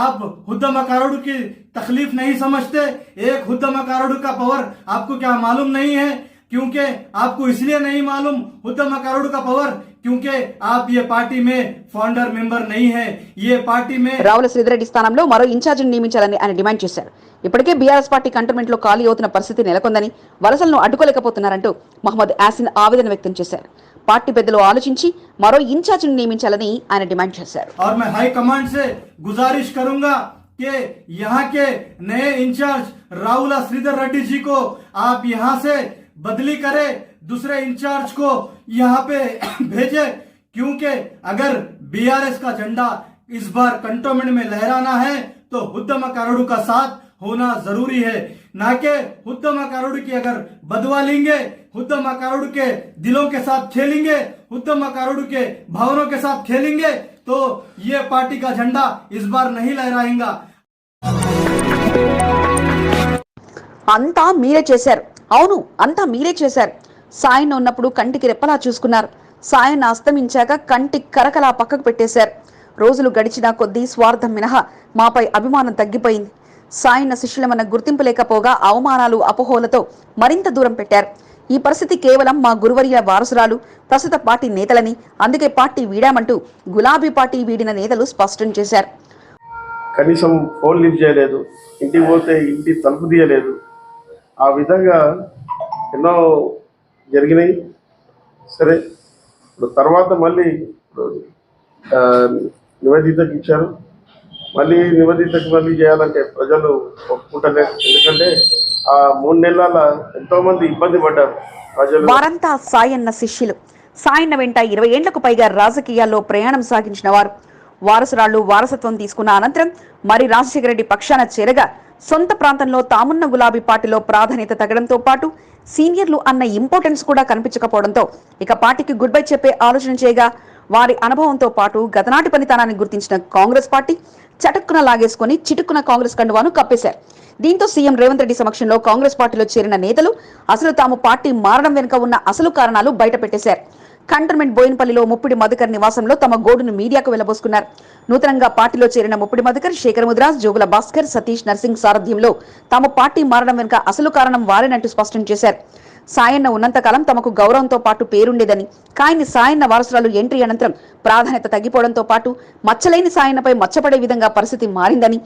Speaker 8: आप हुद्दमकारुడు की तकलीफ नहीं समझते? एक हुद्दमकारुడు का पावर आपको क्या मालूम नहीं है? क्योंकि आपको इसलिए नहीं मालूम हुद्दमकारुడు का पावर क्योंकि आप ये पार्टी में फाउंडर मेंबर नहीं है. ये पार्टी में
Speaker 1: రావుల శ్రీధర్రెడ్డి స్థానంలో మరో ఇన్ఛార్జిని నియమించాలని ఆయన డిమాండ్ చేశారు. ఇప్పటికే బీఆర్ఎస్ పార్టీ కంటోన్మెంట్ లో ఖాళీ అవుతున్న పరిస్థితి నెలకొందని, వలసలను అడ్డుకోలేకపోతున్నారంటూ మహమ్మద్ యాసిన్ ఆవేదన వ్యక్తం చేశారు. పార్టీ పెద్దలు ఆలోచించి మరో ఇన్ఛార్జిని నియమించాలని ఆయన డిమాండ్ చేశారు.
Speaker 8: और मैं हाई कमांड से गुजारिश करूंगा कि यहाँ के नए इंचार्ज राहुल श्रीधर रेड्डी जी को आप यहाँ से बदली करें, दूसरे इंचार्ज को यहाँ पे भेजे, क्योंकि अगर बीआरएस का झंडा इस बार कंटोन्मेंट में लहराना है तो हुद्दमकारुడు का साथ होना जरूरी है, ना कि हुद्दमकारुడు की अगर बदवा लेंगे, हुद्दमकारुడు के दिलों के साथ खेलेंगे, हुद्दमकारुడు के भावनों के साथ खेलेंगे तो ये पार्टी का झंडा इस बार नहीं लहराएगा.
Speaker 1: అంతా మీరే చేశారు. అవును, అంతా మీరే చేశారు. సాయన్న ఉన్నప్పుడు కంటికి రెప్పలా చూసుకున్నారు. సాయన్న అస్తమించాక కంటి కరకలా పక్కకు పెట్టేశారు. రోజులు గడిచినా కొద్దీ స్వార్థం మినహా మాపై అభిమానం తగ్గిపోయింది. సాయన్న శిష్యులమన్న గుర్తింపు లేకపోగా అవమానాలు, అపోహలతో మరింత దూరం పెట్టారు. ఈ పరిస్థితి కేవలం మా గురువర్య వారసురాలు, ప్రస్తుత పార్టీ నేతలని, అందుకే పార్టీ వీడామంటూ గులాబీ పార్టీ వీడిన నేతలు స్పష్టం చేశారు.
Speaker 9: కనీసం ఫోన్ లిఫ్ట్ చేయలేదు, ఇంటికి పోతే ఇంటి తలుపు తీయలేదు. ఆ విధంగా ఎన్నో జరిగినాయి. సరే, ఇప్పుడు తర్వాత మళ్ళీ నివేదితకి ఇచ్చారు. మళ్ళీ నివేదితకి మళ్ళీ చేయాలంటే ప్రజలు ఒప్పుకుంటలేరు. ఎందుకంటే ఆ 3 నెలల ఎంతో మంది ఇబ్బంది పడ్డారు ప్రజలు.
Speaker 1: వారంతా సాయన్న శిష్యులు. సాయన్న వెంట 20 ఏళ్లకు పైగా రాజకీయాల్లో ప్రయాణం సాగించిన వారు. వారసురాళ్లు వారసత్వం తీసుకున్న అనంతరం మరి రాజశేఖర రెడ్డి పక్షాన చేరగా సొంత ప్రాంతంలో తామున్న గులాబీ పార్టీలో ప్రాధాన్యత తగ్గడంతో పాటు సీనియర్లు అన్న ఇంపార్టెన్స్ కూడా కనిపించకపోవడంతో ఇక పార్టీకి గుడ్ బై చెప్పే ఆలోచన చేయగా వారి అనుభవంతో పాటు గతనాటి పనితనాన్ని గుర్తించిన కాంగ్రెస్ పార్టీ చటుక్కున లాగేసుకుని చిటుక్కున కాంగ్రెస్ కండువాను కప్పేశారు. దీంతో సీఎం రేవంత్ రెడ్డి సమక్షంలో కాంగ్రెస్ పార్టీలో చేరిన నేతలు అసలు తాము పార్టీ మారడం వెనుక ఉన్న అసలు కారణాలు బయటపెట్టేశారు. కంటోన్మెంట్ బోయినపల్లిలో ముప్పిడి మధుకర్ నివాసంలో తమ గోడును మీడియాకు వెళ్లబోసుకున్నారు. నూతనంగా పార్టీలో చేరిన ముప్పిడి మధుకర్, శేఖర్ ముద్రాజ్, జోగుల భాస్కర్, సతీష్ నర్సింగ్ సారథ్యంలో తాము పార్టీ మారడం వెనుక అసలు కారణం వారేనంటూ స్పష్టం చేశారు. సాయన్న ఉన్నంతకాలం తమకు గౌరవంతో పాటు పేరుండేదని, కానీ సాయన్న వారసురాలు ఎంట్రీ అనంతరం ప్రాధాన్యత తగ్గిపోవడంతో పాటు మచ్చలేని సాయన్నపై మచ్చపడే విధంగా పరిస్థితి మారిందని,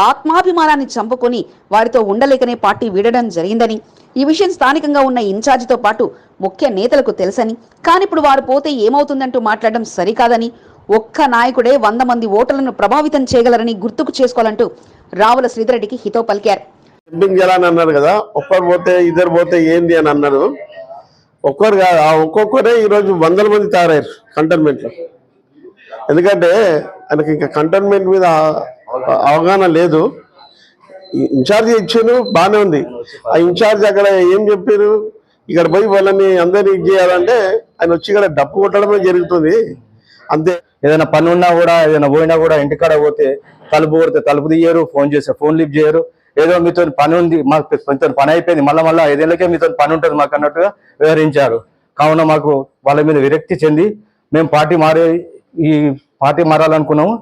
Speaker 1: ఆత్మాభిమానాన్ని చంపుకొని వారితో ఉండలేకనే పార్టీ వీడడం జరిగిందని, ఈ విషయం స్థానికంగా ఉన్న ఇన్ఛార్జితో పాటు ముఖ్య నేతలకు తెలుసని, కానిప్పుడు వారు పోతే ఏమవుతుందంటూ మాట్లాడడం సరికాదని, ఒక్క నాయకుడే 100 మంది ఓటర్లను ప్రభావితం చేయగలరని గుర్తుకు చేసుకోవాలంటూ రావుల శ్రీధర్రెడ్డికి హితో పలికారు.
Speaker 9: జంపింగ్ చేయాలని అన్నారు కదా, ఒక్కరు పోతే ఇద్దరు పోతే ఏంది అని అన్నారు. ఒక్కరు కాదు, ఆ ఒక్కొక్కరే ఈరోజు 100 మంది తయారయ్యారు కంటోన్మెంట్లో. ఎందుకంటే ఆయనకి ఇంకా కంటోన్మెంట్ మీద అవగాహన లేదు. ఇన్ఛార్జ్ ఇచ్చారు, బాగానే ఉంది. ఆ ఇన్ఛార్జ్ అక్కడ ఏం చెప్పారు, ఇక్కడ పోయి వాళ్ళని అందరినీ ఇది చేయాలంటే ఆయన వచ్చి ఇక్కడ డప్పు కొట్టడమే జరుగుతుంది అంతే.
Speaker 10: ఏదైనా పని ఉన్నా కూడా, ఏదైనా పోయినా కూడా ఇంటికాడ పోతే తలుపు కొడితే తలుపు తీయరు, ఫోన్ చేస్తే ఫోన్ లిఫ్ట్ చేయరు. ఏదో మీతో పని ఉంది, మాకు మీతో పని అయిపోయింది, మళ్ళీ 5 ఏళ్ళకే మీతో పని ఉంటుంది మాకు అన్నట్టుగా వ్యవహరించారు. కావున మాకు వాళ్ళ మీద విరక్తి చెంది మేము ఈ పార్టీ మారాలనుకున్నాము.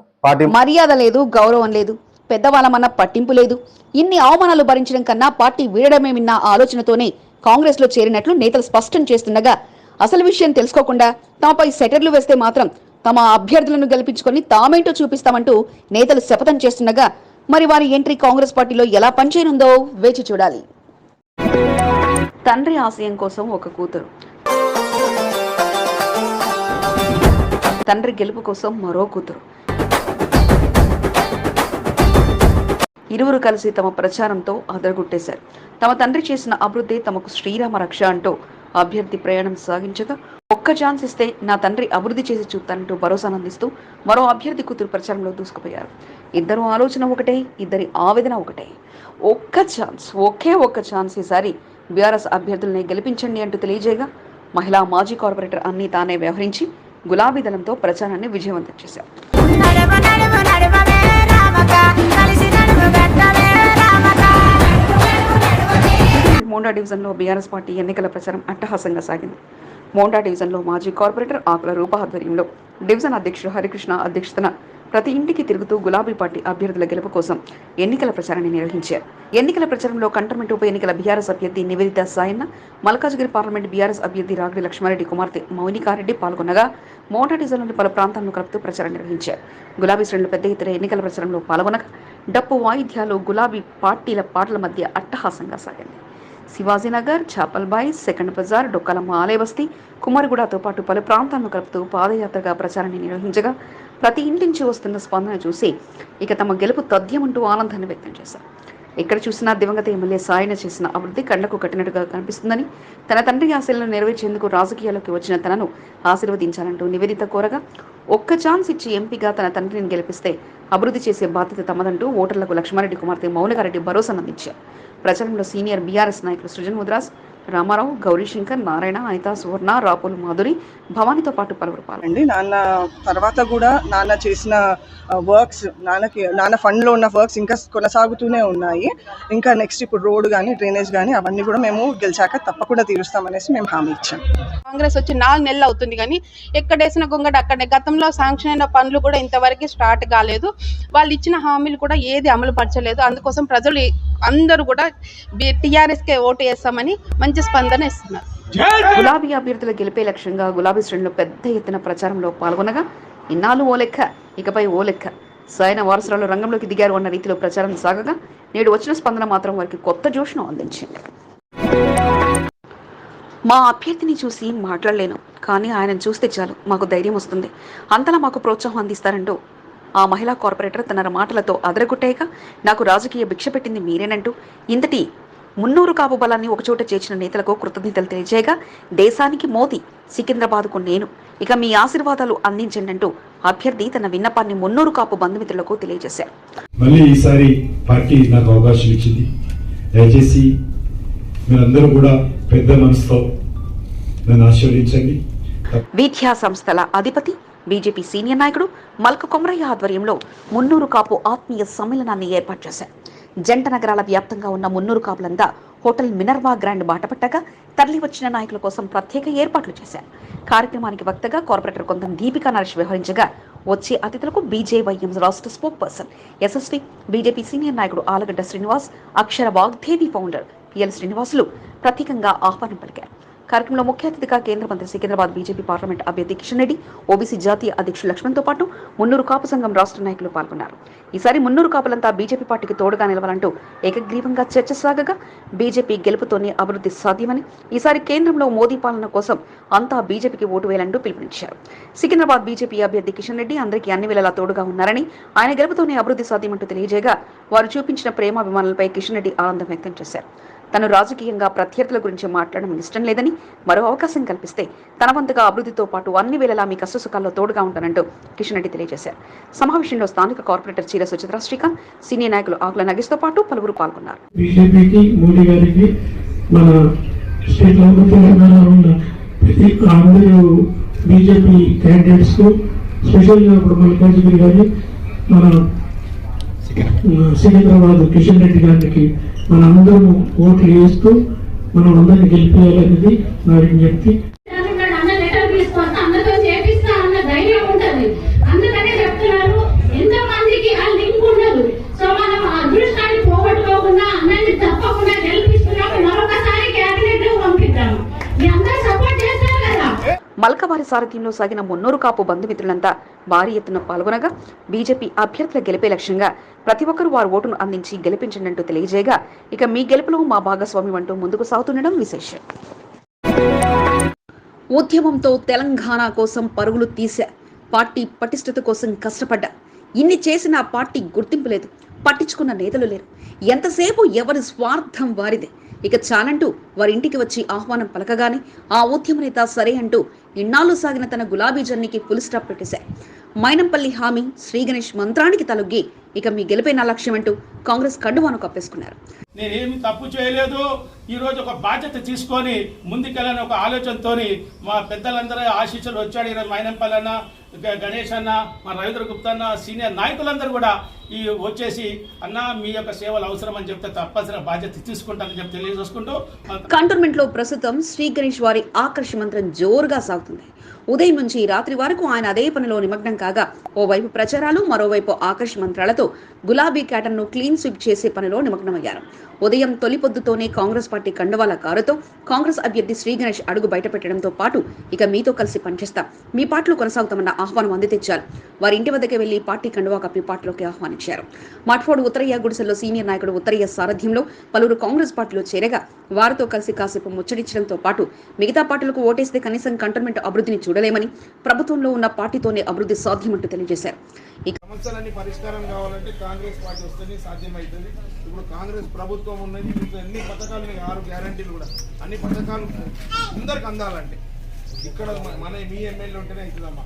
Speaker 1: మర్యాద లేదు, గౌరవం లేదు, పెద్దవాళ్ళమన్న పట్టింపు లేదు. ఇన్ని అవమానాలు భరించడం కన్నా పార్టీ వీడడమే విన్న ఆలోచనతోనే కాంగ్రెస్ లో చేరినట్లు నేతలు స్పష్టం చేస్తుండగా, అసలు విషయం తెలుసుకోకుండా తమపై సెటర్లు వేస్తే మాత్రం తమ అభ్యర్థులను గెలిపించుకొని తామేంటో చూపిస్తామంటూ నేతలు శపథం చేస్తుండగా, మరి వారి ఎంట్రీ కాంగ్రెస్ పార్టీలో ఎలా పనిచేయనుందో వేచి చూడాలి. తండ్రి ఆశయం కోసం ఒక కూతురు, తండ్రి గెలుపు కోసం మరో కూతురు, ఇరువురు కలిసి తమ ప్రచారంతో అదరగొట్టేశారు. తమ తండ్రి చేసిన అభివృద్ధి తమకు శ్రీరామ రక్ష అంటూ అభ్యర్థి ప్రయాణం సాగించగా, ఒక్క ఛాన్స్ ఇస్తే నా తండ్రి అభివృద్ధి చేసి చూస్తానంటూ భరోసానందిస్తూ మరో అభ్యర్థి కూతురు ప్రచారంలో దూసుకుపోయారు. ఇద్దరు ఆలోచన ఒకటే, ఇద్దరి ఆవేదన ఒకటే. ఒక్క ఛాన్స్, ఒక్క ఛాన్స్ ఈసారి బీఆర్ఎస్ అభ్యర్థుల్ని గెలిపించండి అంటూ తెలియజేయగా, మహిళా మాజీ కార్పొరేటర్ అన్ని తానే వ్యవహరించి గులాబీ దళంతో ప్రచారాన్ని విజయవంతం చేశారు. మోండా డివిజన్లో బీఆర్ఎస్ పార్టీ ఎన్నికల ప్రచారం అట్టహాసంగా సాగింది. మోండా డివిజన్లో మాజీ కార్పొరేటర్ ఆకుల రూప ఆధ్వర్యంలో డివిజన్ అధ్యక్షుడు హరికృష్ణ అధ్యక్షతన ప్రతి ఇంటికి తిరుగుతూ గులాబీ పార్టీ అభ్యర్థుల గెలుపు కోసం ఎన్నికల ప్రచారాన్ని నిర్వహించారు. ఎన్నికల ప్రచారంలో కంటోన్మెంట్ ఉప ఎన్నికల బీఆర్ఎస్ అభ్యర్థి నివేదిత సాయన్న, మల్కాజ్గిరి పార్లమెంట్ బీఆర్ఎస్ అభ్యర్థి రాగిడి లక్ష్మారెడ్డి కుమార్తె మౌనికారెడ్డి పాల్గొనగా, మోండా డివిజన్లోని పలు ప్రాంతాలను కలుపుతూ ప్రచారం నిర్వహించారు. గులాబీ శ్రేణులు పెద్ద ఎత్తున ఎన్నికల ప్రచారంలో పాల్గొనగా, డప్పు వాయిద్యాలు గులాబీ పార్టీల పాటల మధ్య అట్టహాసంగా సాగింది. శివాజీనగర్, చాపల్బాయ్, సెకండ్ బజార్, డొక్కలమ్మ ఆలయబస్తీ, కుమారిగూడతో పాటు పలు ప్రాంతాలను కలుపుతూ పాదయాత్రగా ప్రచారాన్ని నిర్వహించగా, ప్రతి ఇంటి నుంచి వస్తున్న స్పందన చూసి ఇక తమ గెలుపు తథ్యమంటూ ఆనందాన్ని వ్యక్తం చేశారు. ఎక్కడ చూసినా దివంగత ఎమ్మెల్యే సాయన చేసిన అభివృద్ధి కళ్లకు కట్టినట్టుగా కనిపిస్తుందని, తన తండ్రి ఆశలను నెరవేర్చేందుకు రాజకీయాల్లోకి వచ్చిన తనను ఆశీర్వదించాలంటూ నివేదిత కోరగా, ఒక్క ఛాన్స్ ఇచ్చి ఎంపీగా తన తండ్రిని గెలిపిస్తే అభివృద్ధి చేసే బాధ్యత తమదంటూ ఓటర్లకు లక్ష్మారెడ్డి కుమార్తె మౌనికారెడ్డి భరోసానందించారు. ప్రచారంలో సీనియర్ బీఆర్ఎస్ నాయకులు సృజన్ ముద్రాస్, రామారావు, గౌరీశంకర్, నారాయణ, అనితా, సువర్ణ, రాపులు మాధురి, భవానీతో పాటు పలువురు పాల్గొన్నారు.
Speaker 11: నాన్న తర్వాత కూడా నాన్న చేసిన వర్క్స్, నాన్న ఫండ్లో ఉన్న వర్క్స్ ఇంకా కొనసాగుతూనే ఉన్నాయి. ఇంకా నెక్స్ట్ ఇప్పుడు రోడ్ కానీ డ్రైనేజ్ కానీ అవన్నీ కూడా మేము గెలిచాక తప్పకుండా తీరుస్తామనేసి మేము హామీ ఇచ్చాం.
Speaker 12: కాంగ్రెస్ వచ్చి 4 నెలలు అవుతుంది, కానీ ఎక్కడేసిన గొంగడ అక్కడే. గతంలో శాంక్షన్ అయిన పనులు కూడా ఇంతవరకు స్టార్ట్ కాలేదు. వాళ్ళు ఇచ్చిన హామీలు కూడా ఏది అమలు పరచలేదు. అందుకోసం ప్రజలు అందరూ కూడా టీఆర్ఎస్కే ఓటు వేస్తామని మంచి స్పందన ఇస్తున్నారు.
Speaker 1: గులాబీ అభ్యర్థుల గెలిపే లక్ష్యంగా గులాబీ శ్రేణులు పెద్ద ఎత్తున ప్రచారంలో పాల్గొనగా, ఇన్నాళ్ళు ఓ లెక్క, ఇకపై ఓ లెక్క, సాయన వారసురాలు రంగంలోకి దిగారు అన్న రీతిలో ప్రచారం సాగగా, నేడు వచ్చిన స్పందన మాత్రం వారికి కొత్త జోష్ను అందించింది. మా అభ్యర్థిని చూసి మాట్లాడలేను, కానీ ఆయనను చూస్తే చాలు మాకు ధైర్యం వస్తుంది, అంతలా మాకు ప్రోత్సాహం అందిస్తారంటూ ఆ మహిళా కార్పొరేటర్ తన మాటలతో అదరగొట్టాక, నాకు రాజకీయ భిక్ష పెట్టింది మీరేనంటూ ఇంతటి 300 కాపు బలాన్ని ఒకచోట చేర్చిన నేతలకు కృతజ్ఞతలు తెలియజేయగా, దేశానికి మోదీ, సికింద్రాబాద్కు నేను, ఇక మీ ఆశీర్వాదాలు అందించండి అంటూ అభ్యర్థి తన విన్నపాన్ని 300 కాపు బంధుమిత్రులకు తెలియజేశారు.
Speaker 13: మళ్ళీ ఈసారి పార్టీ నాకు అవకాశం ఇచ్చింది. దయచేసి మీరందరూ కూడా పెద్ద మనసుతో నన్ను ఆశీర్వదించండి.
Speaker 1: విద్యా సంస్థల అధిపతి, బీజేపీ సీనియర్ నాయకుడు మల్క కొమరయ్య ఆధ్వర్యంలో 300 కాపు ఆత్మీయ సమ్మేళనాన్ని ఏర్పాటు చేశారు. జంట నగరాల వ్యాప్తంగా ఉన్న 300 కాపులంతా హోటల్ మినర్వా గ్రాండ్ బాటపట్టగా, తరలి వచ్చిన నాయకుల కోసం ప్రత్యేక ఏర్పాట్లు చేశారు. కార్యక్రమానికి వక్తగా కార్పొరేటర్ కొంతం దీపికా నరేష్ వ్యవహరించగా, వచ్చే అతిథులకు బీజేవైఎం రాష్ట్ర spoke person, SSP, BJP senior నాయకుడు ఆలగడ్డ శ్రీనివాస్, అక్షర వాగ్దేవి ఫౌండర్ పిఎల్ శ్రీనివాసులు, ప్రత్యేకంగా ఆహ్వానం పలికారు. కార్యక్రమంలో ముఖ్య అతిథిగా కేంద్ర మంత్రి సికింద్రాబాద్ బీజేపీ పార్లమెంట్ అభ్యర్థి కిషన్ రెడ్డి, ఓబీసీ జాతీయ అధ్యక్షుడు లక్ష్మణ్తో పాటు మున్నూరు కాపు సంఘం రాష్ట్ర నాయకులు పాల్గొన్నారు. ఈసారి మున్నూరు కాపులంతా బీజేపీ పార్టీకి తోడుగా నిలవాలంటూ ఏకగ్రీవంగా చర్చ సాగగా బీజేపీ గెలుపుతోనే అభివృద్ధి సాధ్యమని, ఈసారి కేంద్రంలో మోదీ పాలన కోసం అంతా బీజేపీకి ఓటు వేయాలంటూ పిలుపునిచ్చారు. సికింద్రాబాద్ బీజేపీ అభ్యర్థి కిషన్ రెడ్డి అందరికీ అన్ని వేళలా తోడుగా ఉన్నారని, ఆయన గెలుపుతోనే అభివృద్ధి సాధ్యమంటూ తెలియజేయగా వారు చూపించిన ప్రేమాభిమానాలపై కిషన్ రెడ్డి ఆనందం వ్యక్తం చేశారు. తను రాజకీయంగా ప్రత్యర్థుల గురించి మాట్లాడడం ఇష్టం లేదని, మరో అవకాశం కల్పిస్తే తన వంతుగా అభివృద్ధితో పాటు అన్ని వేళలా మీ కష్టసుఖాల్లో తోడుగా ఉంటానంటూ కిషన్ రెడ్డి తెలియజేశారు. సమావేశంలో స్థానిక కార్పొరేటర్ చీర సుచిత్ర శ్రీకాంత్, సీనియర్ నాయకులు ఆకుల నగేష్తో పాటు పలువురు పాల్గొన్నారు.
Speaker 14: బీజేపీకి, మోడీ గారికి, మన స్టేట్ లో తెలంగాణలో ఉన్న అందరూ బీజేపీ క్యాండిడేట్స్ కు, స్పెషల్గా ఇప్పుడు మల్లికార్జున గారి, మన సికింద్రాబాద్ కిషన్ రెడ్డి గారికి మనందరం ఓట్లు వేస్తూ మనం అందరిని గెలిపేయాలనేది నా విజ్ఞప్తి.
Speaker 1: మల్కవారి సారథ్యంలో సాగిన మున్నూరు కాపు బంధుమిత్రులంతా భారీ ఎత్తున పాల్గొనగా బీజేపీ అభ్యర్థుల గెలిపే లక్ష్యంగా ప్రతి ఒక్కరూ వారి ఓటును అందించి గెలిపించండి తెలియజేయగా ఇక మీ గెలుపులో మా భాగస్వామ్యం అంటూ ముందుకు సాగుతుండడం విశేషం. ఉద్యమంతో తెలంగాణ కోసం పరుగులు తీసా, పార్టీ పటిష్టత కోసం కష్టపడ్డా, ఇన్ని చేసిన పార్టీ గుర్తింపు లేదు, పట్టించుకున్న నేతలు లేరు, ఎంతసేపు ఎవరి స్వార్థం వారిదే, ఇక చాలంటూ వారింటికి వచ్చి ఆహ్వానం పలకగానే ఆ ఉద్యమ నేత సరే అంటూ ఇన్నాళ్లు సాగిన తన గులాబీ జర్నీకి ఫుల్ స్టాప్ పెట్టేశారు. మైనంపల్లి హామీ, శ్రీ గణేష్ మంత్రానికి తలొగ్గి ఇక మీ గెలిపే నా లక్ష్యం అంటూ కాంగ్రెస్ కండువాను కప్పేసుకున్నారు.
Speaker 15: నేనేమి తప్పు చేయలేదు, ఈరోజు ఒక బాధ్యత తీసుకొని ముందుకెళ్ళని ఒక ఆలోచనతోని మా పెద్దలందరూ ఆశీస్సులు వచ్చాడు. ఈరోజు మైనంపల్లి అన్న, గణేష్ అన్న, మా రవీంద్ర గుప్తా అన్న, సీనియర్ నాయకులందరూ కూడా ఈ వచ్చేసి అన్న మీ యొక్క సేవలు అవసరం అని చెప్తే తప్పనిసరి బాధ్యత తీసుకుంటానని చెప్పి తెలియజేసుకుంటూ
Speaker 1: కంటోన్మెంట్ లో ప్రస్తుతం శ్రీ గణేష్ వారి ఆకర్ష మంత్రం జోరుగా సాగుతుంది. ఉదయం నుంచి రాత్రి వరకు ఆయన అదే పనిలో నిమగ్నం కాగా ఓవైపు ప్రచారాలు, మరోవైపు ఆకర్ష మంత్రాలతో గులాబీ క్యాటర్ను క్లీన్ స్వీప్ చేసే పనిలో నిమగ్నమయ్యారు. ఉదయం తొలి పొద్దుతోనే కాంగ్రెస్ పార్టీ కండువాల కారుతో కాంగ్రెస్ అభ్యర్థి శ్రీ గణేష్ అడుగు బయట పెట్టడంతో పాటు ఇక మీతో కలిసి పనిచేస్తాం, మీ పార్టీలో కొనసాగుతామన్న ఆహ్వానం అంది తెచ్చారు. వారి ఇంటి వద్దకే వెళ్లి పార్టీ కండువా కప్పి పార్టీలోకి ఆహ్వానించారు. మట్ఫోర్డ్ ఉత్తరయ్య గుడిసెల్లో సీనియర్ నాయకుడు ఉత్తరయ్య సారథ్యంలో పలువురు కాంగ్రెస్ పార్టీలో చేరగా వారితో కలిసి కాసేపు ముచ్చటించడంతో పాటు మిగతా పార్టీలకు ఓటేస్తే కనీసం కంటోన్మెంట్ అభివృద్ధిని చూడలేమని, ప్రభుత్వంలో ఉన్న పార్టీతోనే అభివృద్ధి సాధ్యమంటూ తెలియజేశారు.
Speaker 16: సమస్యలన్నీ పరిష్కారం కావాలంటే కాంగ్రెస్ పార్టీ వస్తేనే సాధ్యమవుతుంది. ఇప్పుడు కాంగ్రెస్ ప్రభుత్వం ఉన్నది, అన్ని పథకాలు, 6 గ్యారంటీలు కూడా అన్ని పథకాలు అందరికి అందాలంటే ఇక్కడ మన మీ ఎమ్మెల్యే ఉంటేనే అవుతుందమ్మా.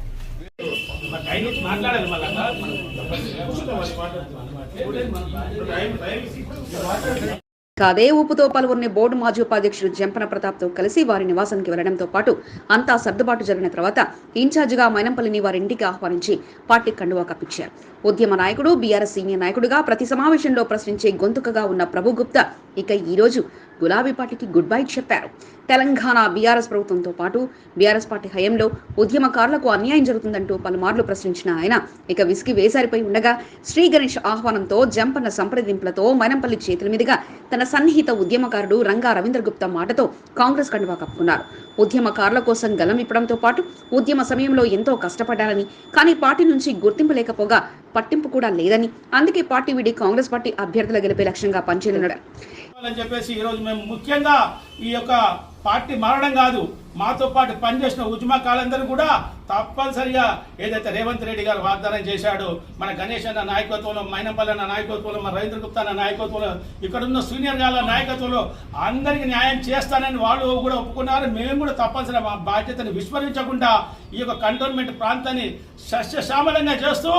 Speaker 1: అదే ఊపుతో పలువురిని బోర్డు మాజీ ఉపాధ్యక్షుడు జంపన ప్రతాప్తో కలిసి వారి నివాసానికి వెళ్లడంతో పాటు అంతా సర్దుబాటు జరిగిన తర్వాత ఇన్ఛార్జిగా మైనంపల్లిని వారి ఇంటికి ఆహ్వానించి పార్టీ కండువా కప్పించారు. ఉద్యమ నాయకుడు, బీఆర్ఎస్ సీనియర్ నాయకుడిగా ప్రతి సమావేశంలో ప్రశ్నించే గొంతుకగా ఉన్న ప్రభు గుప్తా ఇక ఈ రోజు గులాబీ పార్టీకి గుడ్ బై చెప్పారు. తెలంగాణ బీఆర్ఎస్ ప్రభుత్వంతో పాటు బీఆర్ఎస్ పార్టీ హయాంలో ఉద్యమకారులకు అన్యాయం జరుగుతుందంటూ పలుమార్లు ప్రశ్నించిన ఆయన ఇక విసిగి వేసారిపై ఉండగా శ్రీ గణేష్ ఆహ్వానంతో జంపన్న సంప్రదింపులతో మైనంపల్లి చేతుల మీదుగా తన సన్నిహిత ఉద్యమకారుడు రంగా రవీంద్ర గుప్తా మాటతో కాంగ్రెస్ కండువా కప్పుకున్నారు. ఉద్యమకారుల కోసం గలం ఇప్పడంతో పాటు ఉద్యమ సమయంలో ఎంతో కష్టపడ్డారని, కానీ పార్టీ నుంచి గుర్తింపు లేకపోగా పట్టింపు కూడా లేదని, అందుకే పార్టీ విడి కాంగ్రెస్ పార్టీ అభ్యర్థుల గెలిపే లక్ష్యంగా పనిచేయనున్నారు
Speaker 15: అని చెప్పేసి ఈరోజు మేము ముఖ్యంగా ఈ యొక్క పార్టీ మారడం కాదు, మాతో పాటు పనిచేసిన ఉద్యమకారులందరూ కూడా తప్పనిసరిగా ఏదైతే రేవంత్ రెడ్డి గారు వాగ్దానం చేశాడో, మన గణేష్ అన్న నాయకత్వంలో, మైనంపల్లి అన్న నాయకత్వంలో, మన రవీంద్ర గుప్తా అన్న నాయకత్వంలో, ఇక్కడ ఉన్న సీనియర్ గాల నాయకత్వంలో అందరికీ న్యాయం చేస్తానని వాళ్ళు కూడా ఒప్పుకున్నారు. మేము కూడా తప్పనిసరిగా మా బాధ్యతను విస్మరించకుండా ఈ యొక్క కంటోన్మెంట్ ప్రాంతాన్ని సస్యశ్యామలంగా చేస్తూ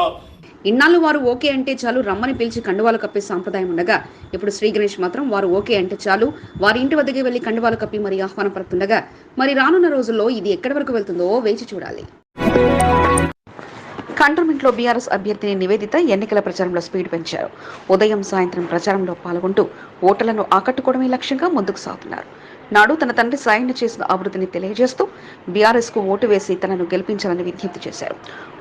Speaker 1: ఇన్నాళ్ళు వారు ఓకే అంటే చాలు రమ్మని పిలిచి కండువాలు కప్పే సాంప్రదాయం ఉండగా ఇప్పుడు శ్రీ గణేష్ మాత్రం వారు ఓకే అంటే చాలు వారి ఇంటి వద్దకే వెళ్లి కండువాలు కప్పి మరి ఆహ్వానం పడుతుండగా మరి రానున్న రోజుల్లో ఇది ఎక్కడి వరకు వెళ్తుందో వేచి చూడాలి. కంటోన్మెంట్లో బీఆర్ఎస్ అభ్యర్థిని నివేదిత ఎన్నికల ప్రచారంలో స్పీడ్ పెంచారు. ఉదయం సాయంత్రం ప్రచారంలో పాల్గొంటూ ఓటర్లను ఆకట్టుకోవడమే లక్ష్యంగా ముందుకు సాగుతున్నారు. నాడు తన తండ్రి సాయన్న చేసిన అభివృద్ధిని తెలియజేస్తూ బీఆర్ఎస్ కు ఓటు వేసి తనను గెలిపించాలని విజ్ఞప్తి చేశారు.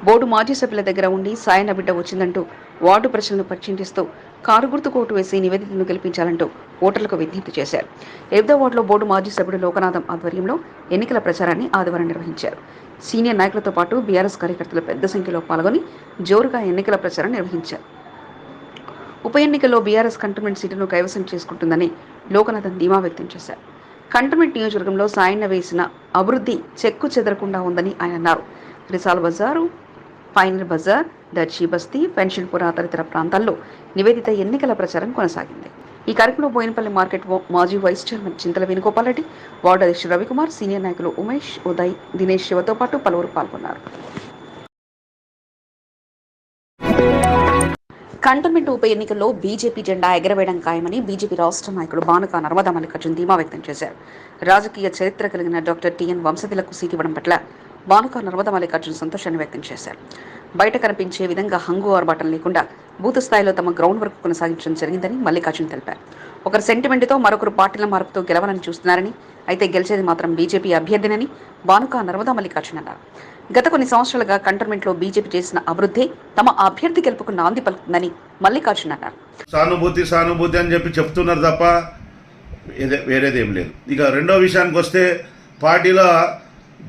Speaker 1: బోర్డు మాజీ సభ్యుల దగ్గర ఉండి సాయన్న బిడ్డ వచ్చిందంటూ వార్డు ప్రజలను పరీక్షిస్తూ కారు గుర్తుకు ఓటు వేసి నివేదితను గెలిపించాలంటూ ఓటర్లకు విజ్ఞప్తి చేశారు. 8వ వార్డులో బోర్డు మాజీ సభ్యుడు లోకనాథం ఆధ్వర్యంలో ఎన్నికల ప్రచారాన్ని ఆదివారం నిర్వహించారు. సీనియర్ నాయకులతో పాటు బీఆర్ఎస్ కార్యకర్తలు పెద్ద సంఖ్యలో పాల్గొని జోరుగా ఎన్నికల ప్రచారం నిర్వహించారు. ఉప ఎన్నికల్లో బీఆర్ఎస్ కంటోన్మెంట్ సీటును కైవసం చేసుకుంటుందని లోకనాథన్ ధీమా వ్యక్తం చేశారు. కంటోన్మెంట్ నియోజకవర్గంలో సాయన్న వేసిన అభివృద్ధి చెక్కు చెదరకుండా ఉందని ఆయన అన్నారు. రిసాల్ బజారు, పైనర్ బజార్, దర్శీ బస్తీ, పెన్షన్పుర తదితర ప్రాంతాల్లో నివేదిత ఎన్నికల ప్రచారం కొనసాగింది. ఈ కార్యక్రమంలో బోయినపల్లి మార్కెట్ మాజీ వైస్ చైర్మన్ చింతల వేణుగోపాల్ రెడ్డి, వార్డు అధ్యక్షుడు రవికుమార్, సీనియర్ నాయకులు ఉమేష్, ఉదయ్, దినేష్ శివతో పాటు పలువురు పాల్గొన్నారు. కంటోన్మెంట్ ఉప ఎన్నికల్లో బీజేపీ జెండా ఎగరవేయడం ఖాయమని బీజేపీ రాష్ట్ర నాయకుడు బానుక నర్మదా మల్లికార్జున్ ధీమా వ్యక్తం చేశారు. రాజకీయ చరిత్ర కలిగిన డాక్టర్ టిఎన్ వంశతిలకు సీటు ఇవ్వడం పట్ల బానుక నర్మదా మల్లికార్జున్ సంతోషాన్ని వ్యక్తం చేశారు. బయట కనిపించే విధంగా హంగు ఆర్భాటం లేకుండా బూత్ స్థాయిలో తమ గ్రౌండ్ వర్క్ కొనసాగించడం జరిగిందని మల్లికార్జున్ తెలిపారు. ఒకరు సెంటిమెంట్తో మరొకరు పార్టీల మార్పుతో గెలవాలని చూస్తున్నారని, అయితే గెలిచేది మాత్రం బీజేపీ అభ్యర్థినని బానుక నర్మదా మల్లికార్జున్ అన్నారు. గత కొన్ని సంవత్సరాలుగా కంటోన్మెంట్లో బీజేపీ చేసిన అభివృద్ధి తమ అభ్యర్థి గెలుపుకు నాంది పలుకుతుందని మల్లికార్జున్ అన్నారు.
Speaker 17: సానుభూతి అని చెప్పి చెప్తున్నారు తప్ప వేరేదేం లేదు. ఇక రెండో విషయానికి వస్తే పార్టీలో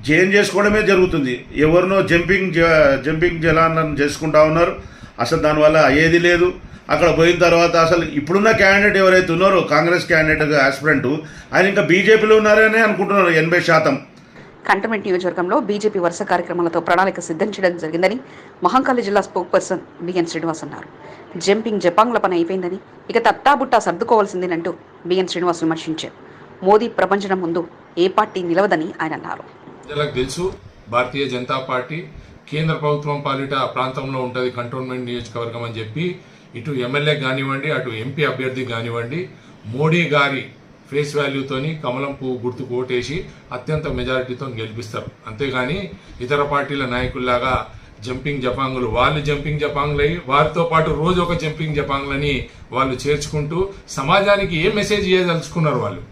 Speaker 17: చేంజ్ చేసుకోవడమే జరుగుతుంది. ఎవరినో జంపింగ్ జలాలను చేసుకుంటా ఉన్నారు. అసలు దానివల్ల అయ్యేది లేదు. అక్కడ పోయిన తర్వాత అసలు ఇప్పుడున్న క్యాండిడేట్ ఎవరైతే ఉన్నారో కాంగ్రెస్ క్యాండిడేట్ ఆస్పిరెంట్ ఆయన ఇంకా బీజేపీలో ఉన్నారని అనుకుంటున్నారు 80%.
Speaker 1: కంటోన్మెంట్ నియోజకవర్గంలో బీజేపీ వరుస కార్యక్రమాలతో ప్రణాళిక సిద్ధం చేయడం జరిగిందని మహంకాళి జిల్లా స్పోక్ పర్సన్ బిఎన్ శ్రీనివాస్ అన్నారు. జంపింగ్ జపాంగ్ల పని అయిపోయిందని, ఇక తట్టాబుట్టా సర్దుకోవాల్సిందేనంటూ బిఎన్ శ్రీనివాస్ విమర్శించారు. మోదీ ప్రపంచం ముందు ఏ పార్టీ నిలవదని ఆయన అన్నారు.
Speaker 18: ప్రజలకు తెలుసు, భారతీయ జనతా పార్టీ కేంద్ర ప్రభుత్వం పాలిట ప్రాంతంలో ఉంటుంది కంటోన్మెంట్ నియోజకవర్గం అని చెప్పి ఇటు ఎమ్మెల్యే కానివ్వండి, అటు ఎంపీ అభ్యర్థి కానివ్వండి, మోడీ గారి ఫేస్ వాల్యూతోని కమలం పువ్వు గుర్తుకు ఓటేసి అత్యంత మెజారిటీతో గెలిపిస్తారు. అంతేగాని ఇతర పార్టీల నాయకుల్లాగా జంపింగ్ జపాంగులు వాళ్ళు జంపింగ్ జపాంగులై వారితో పాటు రోజు ఒక జంపింగ్ జపాంగులని వాళ్ళు చేర్చుకుంటూ సమాజానికి ఏ మెసేజ్ ఇవ్వదలుచుకున్నారు వాళ్ళు.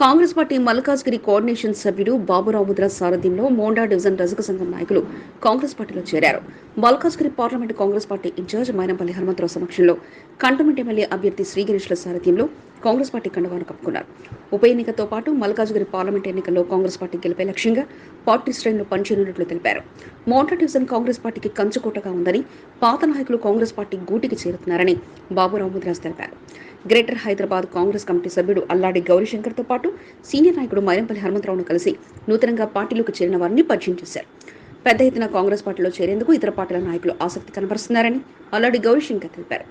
Speaker 1: కాంగ్రెస్ పార్టీ మల్కాజ్గిరి కోఆర్డినేషన్ సభ్యుడు బాబురావు ముద్ర సారథ్యంలో మోండా డివిజన్ రజక సంఘం నాయకులు కాంగ్రెస్ పార్టీలో చేరారు. Malkajgiri parliament Congress party incharge Mynampally Hanumantharao సమక్షంలో కంటోన్మెంట్ ఎమ్మెల్యే అభ్యర్థి శ్రీ గణేష్ల సారథ్యంలో కాంగ్రెస్ పార్టీ కండువాను కప్పుకున్నారు. ఉప ఎన్నికతో పాటు మల్కాజ్గిరి పార్లమెంట్ ఎన్నికల్లో కాంగ్రెస్ పార్టీ గెలిపే లక్ష్యంగా పార్టీ శ్రేణులు పనిచేయనున్నట్లు తెలిపారు. మోండా డివిజన్ కాంగ్రెస్ పార్టీకి కంచుకోటగా ఉందని, పాత నాయకులు కాంగ్రెస్ పార్టీ గూటికి చేరుతున్నారని బాబురావు ముద్రాస్ తెలిపారు. గ్రేటర్ హైదరాబాద్ కాంగ్రెస్ కమిటీ సభ్యుడు అల్లాడి గౌరీశంకర్తో పాటు సీనియర్ నాయకుడు మైనంపల్లి హనుమంతరావును కలిసి నూతనంగా పార్టీలోకి చేరిన వారిని పరిచయం చేశారు. పెద్ద ఎత్తున కాంగ్రెస్ పార్టీలో చేరేందుకు ఇతర పార్టీల నాయకులు ఆసక్తి కనబరుస్తున్నారని అల్లాడి గౌరీశంకర్ తెలిపారు.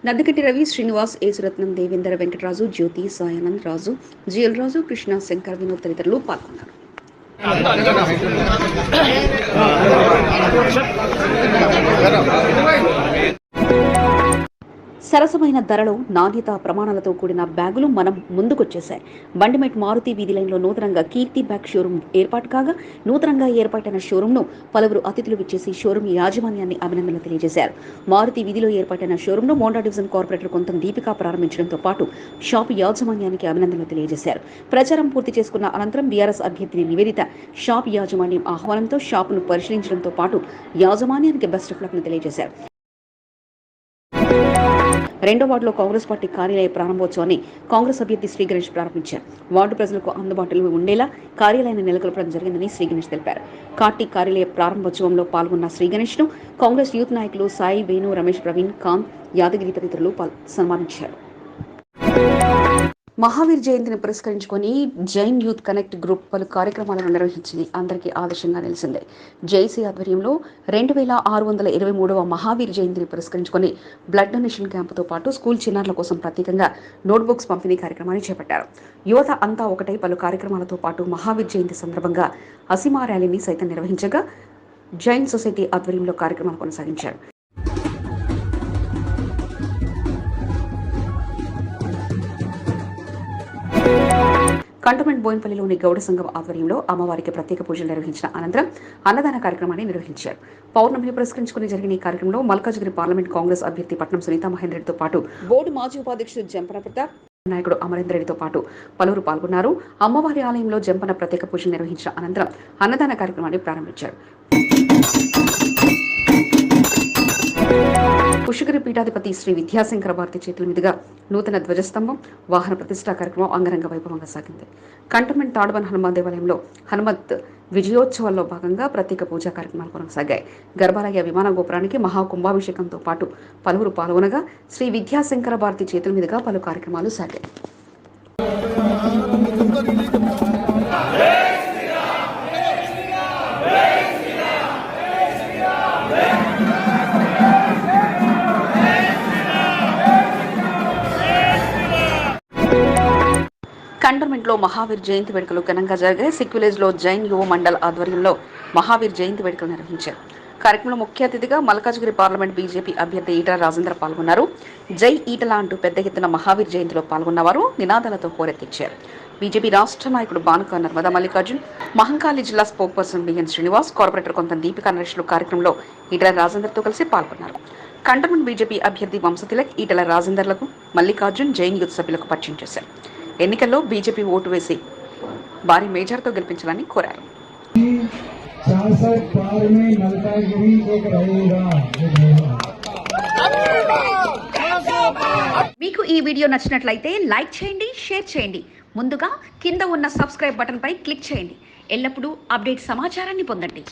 Speaker 1: నద్దగట్టి రవి, శ్రీనివాస్, ఏసురత్నం, దేవేందర్, వెంకటరాజు, జ్యోతి, సాయానంద్, రాజు, జిఎల్ రాజు, కృష్ణ, శంకర్, వినోద్ తదితరులు పాల్గొన్నారు. సరసమైన ధరలో నాణ్యత ప్రమాణాలతో కూడిన బ్యాగులు మనం ముందుకొచ్చేశాయి. బండిమెట్ మారుతి వీధి లైన్లో నూతనంగా కీర్తి బ్యాగ్ షోరూమ్ ఏర్పాటు కాగా, నూతనంగా ఏర్పాటైన షోరూంను పలువురు అతిథులు విచ్చేసి షోరూమ్ యాజమాన్యాన్ని అభినందనలు తెలియజేశారు. మారుతి వీధిలో ఏర్పాటైన షోరూంను మోండా డివిజన్ కార్పొరేటర్ కొంతం దీపిక ప్రారంభించడంతో పాటు షాపు యాజమాన్యానికి అభినందనలు తెలియజేశారు. ప్రచారం పూర్తి చేసుకున్న అనంతరం బీఆర్ఎస్ అభ్యర్థిని నివేదిత షాప్ యాజమాన్యం ఆహ్వానంతో షాపును పరిశీలించడంతో పాటు యాజమాన్యానికి బెస్ట్ ఆఫ్ లక్ ను తెలియజేశారు. రెండో వార్డులో కాంగ్రెస్ పార్టీ కార్యాలయ ప్రారంభోత్సవాన్ని కాంగ్రెస్ అభ్యర్థి శ్రీ గణేష్ ప్రారంభించారు. వార్డు ప్రజలకు అందుబాటులో ఉండేలా కార్యాలయాన్ని నెలకొల్పడం జరిగిందని శ్రీ గణేష్ తెలిపారు. పార్టీ కార్యాలయ ప్రారంభోత్సవంలో పాల్గొన్న శ్రీ గణేష్ ను కాంగ్రెస్ యూత్ నాయకులు సాయి, వేణు, రమేష్, ప్రవీణ్, కాంత్, యాదగిరి తదితరులు సన్మానించారు. మహావీర్ జయంతిని పురస్కరించుకొని జైన్ యూత్ కనెక్ట్ గ్రూప్ పలు కార్యక్రమాలను నిర్వహించింది. అందరికీ ఆదర్శంగా నిలిచింది. జైసీ ఆధ్వర్యంలో 2623వ మహావీర్ జయంతిని పురస్కరించుకొని బ్లడ్ డొనేషన్ క్యాంపుతో పాటు స్కూల్ చిన్నారుల కోసం ప్రత్యేకంగా నోట్బుక్స్ పంపిణీ కార్యక్రమాన్ని చేపట్టారు. యువత అంతా ఒకటై పలు కార్యక్రమాలతో పాటు మహావీర్ జయంతి సందర్భంగా అసిమా ర్యాలీని సైతం నిర్వహించగా జైన్ సొసైటీ ఆధ్వర్యంలో కార్యక్రమాలు కొనసాగించారు. కంటోన్మెంట్ బోయినపల్లిలోని గౌడ సంఘం ఆధ్వర్యంలో అమ్మవారికి ప్రత్యేక పూజలు నిర్వహించిన అనంతరం అన్నదాన కార్యక్రమాన్ని నిర్వహించారు. పౌర్ణమిని పురస్కరించుకుని జరిగిన ఈ కార్యక్రమంలో మల్కాజ్గిరి పార్లమెంట్ కాంగ్రెస్ అభ్యర్థి పట్నం సునీతా మహేందర్ రెడ్డితో పాటు బోర్డు మాజీ ఉపాధ్యక్షుడు జంపన ప్రతాప్, నాయకుడు అమరేందర్ రెడ్డితో పాటు పలువురు పాల్గొన్నారు. అమ్మవారి ఆలయంలో జంపన ప్రత్యేక పూజలు నిర్వహించిన అనంతరం అన్నదాన కార్యక్రమాన్ని ప్రారంభించారు. పుష్కరి పీఠాధిపతి శ్రీ విద్యాశంకర భారతి చేతుల మీదుగా నూతన ధ్వజస్తంభం వాహన ప్రతిష్టా కార్యక్రమం అంగరంగ వైభవంగా సాగింది. కంటోన్మెంట్ తాడుబన్ హనుమాన్ దేవాలయంలో హనుమత్ విజయోత్సవాల్లో భాగంగా ప్రత్యేక పూజా కార్యక్రమాలు కొనసాగాయి. గర్భాలయ విమాన గోపురానికి మహాకుంభాభిషేకంతో పాటు పలువురు పాల్గొనగా శ్రీ విద్యాశంకర భారతి చేతుల మీదుగా పలు కార్యక్రమాలు సాగాయి. కంటోన్మెంట్లో మహావీర్ జయంతి వేడుకలు ఘనంగా జరిగాయి. సిక్విలేజ్లో జైన్ యువ మండల్ ఆధ్వర్యంలో మహావీర్ జయంతి వేడుకలు నిర్వహించారు. కార్యక్రమంలో ముఖ్య అతిథిగా మల్కాజ్గిరి పార్లమెంట్ బీజేపీ అభ్యర్థి ఈటల రాజేందర్ పాల్గొన్నారు. జై ఈటల అంటూ పెద్ద ఎత్తున మహావీర్ జయంతిలో పాల్గొన్నవారు నినాదాలతో హోరెత్తించారు. బీజేపీ రాష్ట్ర నాయకుడు బానుక నర్మదా మల్లికార్జున్, మహంకాళి జిల్లా spokesperson BN Srinivas, corporator Kontha Deepika నరేష్లు కార్యక్రమంలో ఈటల రాజేందర్తో కలిసి పాల్గొన్నారు. కంటోన్మెంట్ బీజేపీ అభ్యర్థి వంశతిలక్, ఈటల రాజేందర్లకు మల్లికార్జున్ జైన్ యూత్ సభ్యులకు పరిచయం చేశారు. ఎన్నికల్లో బీజేపీ ఓటు వేసి భారీ మేజర్తో గెలిపించాలని కోరారు. మీకు ఈ వీడియో నచ్చినట్లయితే లైక్ చేయండి, షేర్ చేయండి. ముందుగా కింద ఉన్న సబ్స్క్రైబ్ బటన్ పై క్లిక్ చేయండి. ఎల్లప్పుడూ అప్డేట్ సమాచారాన్ని పొందండి.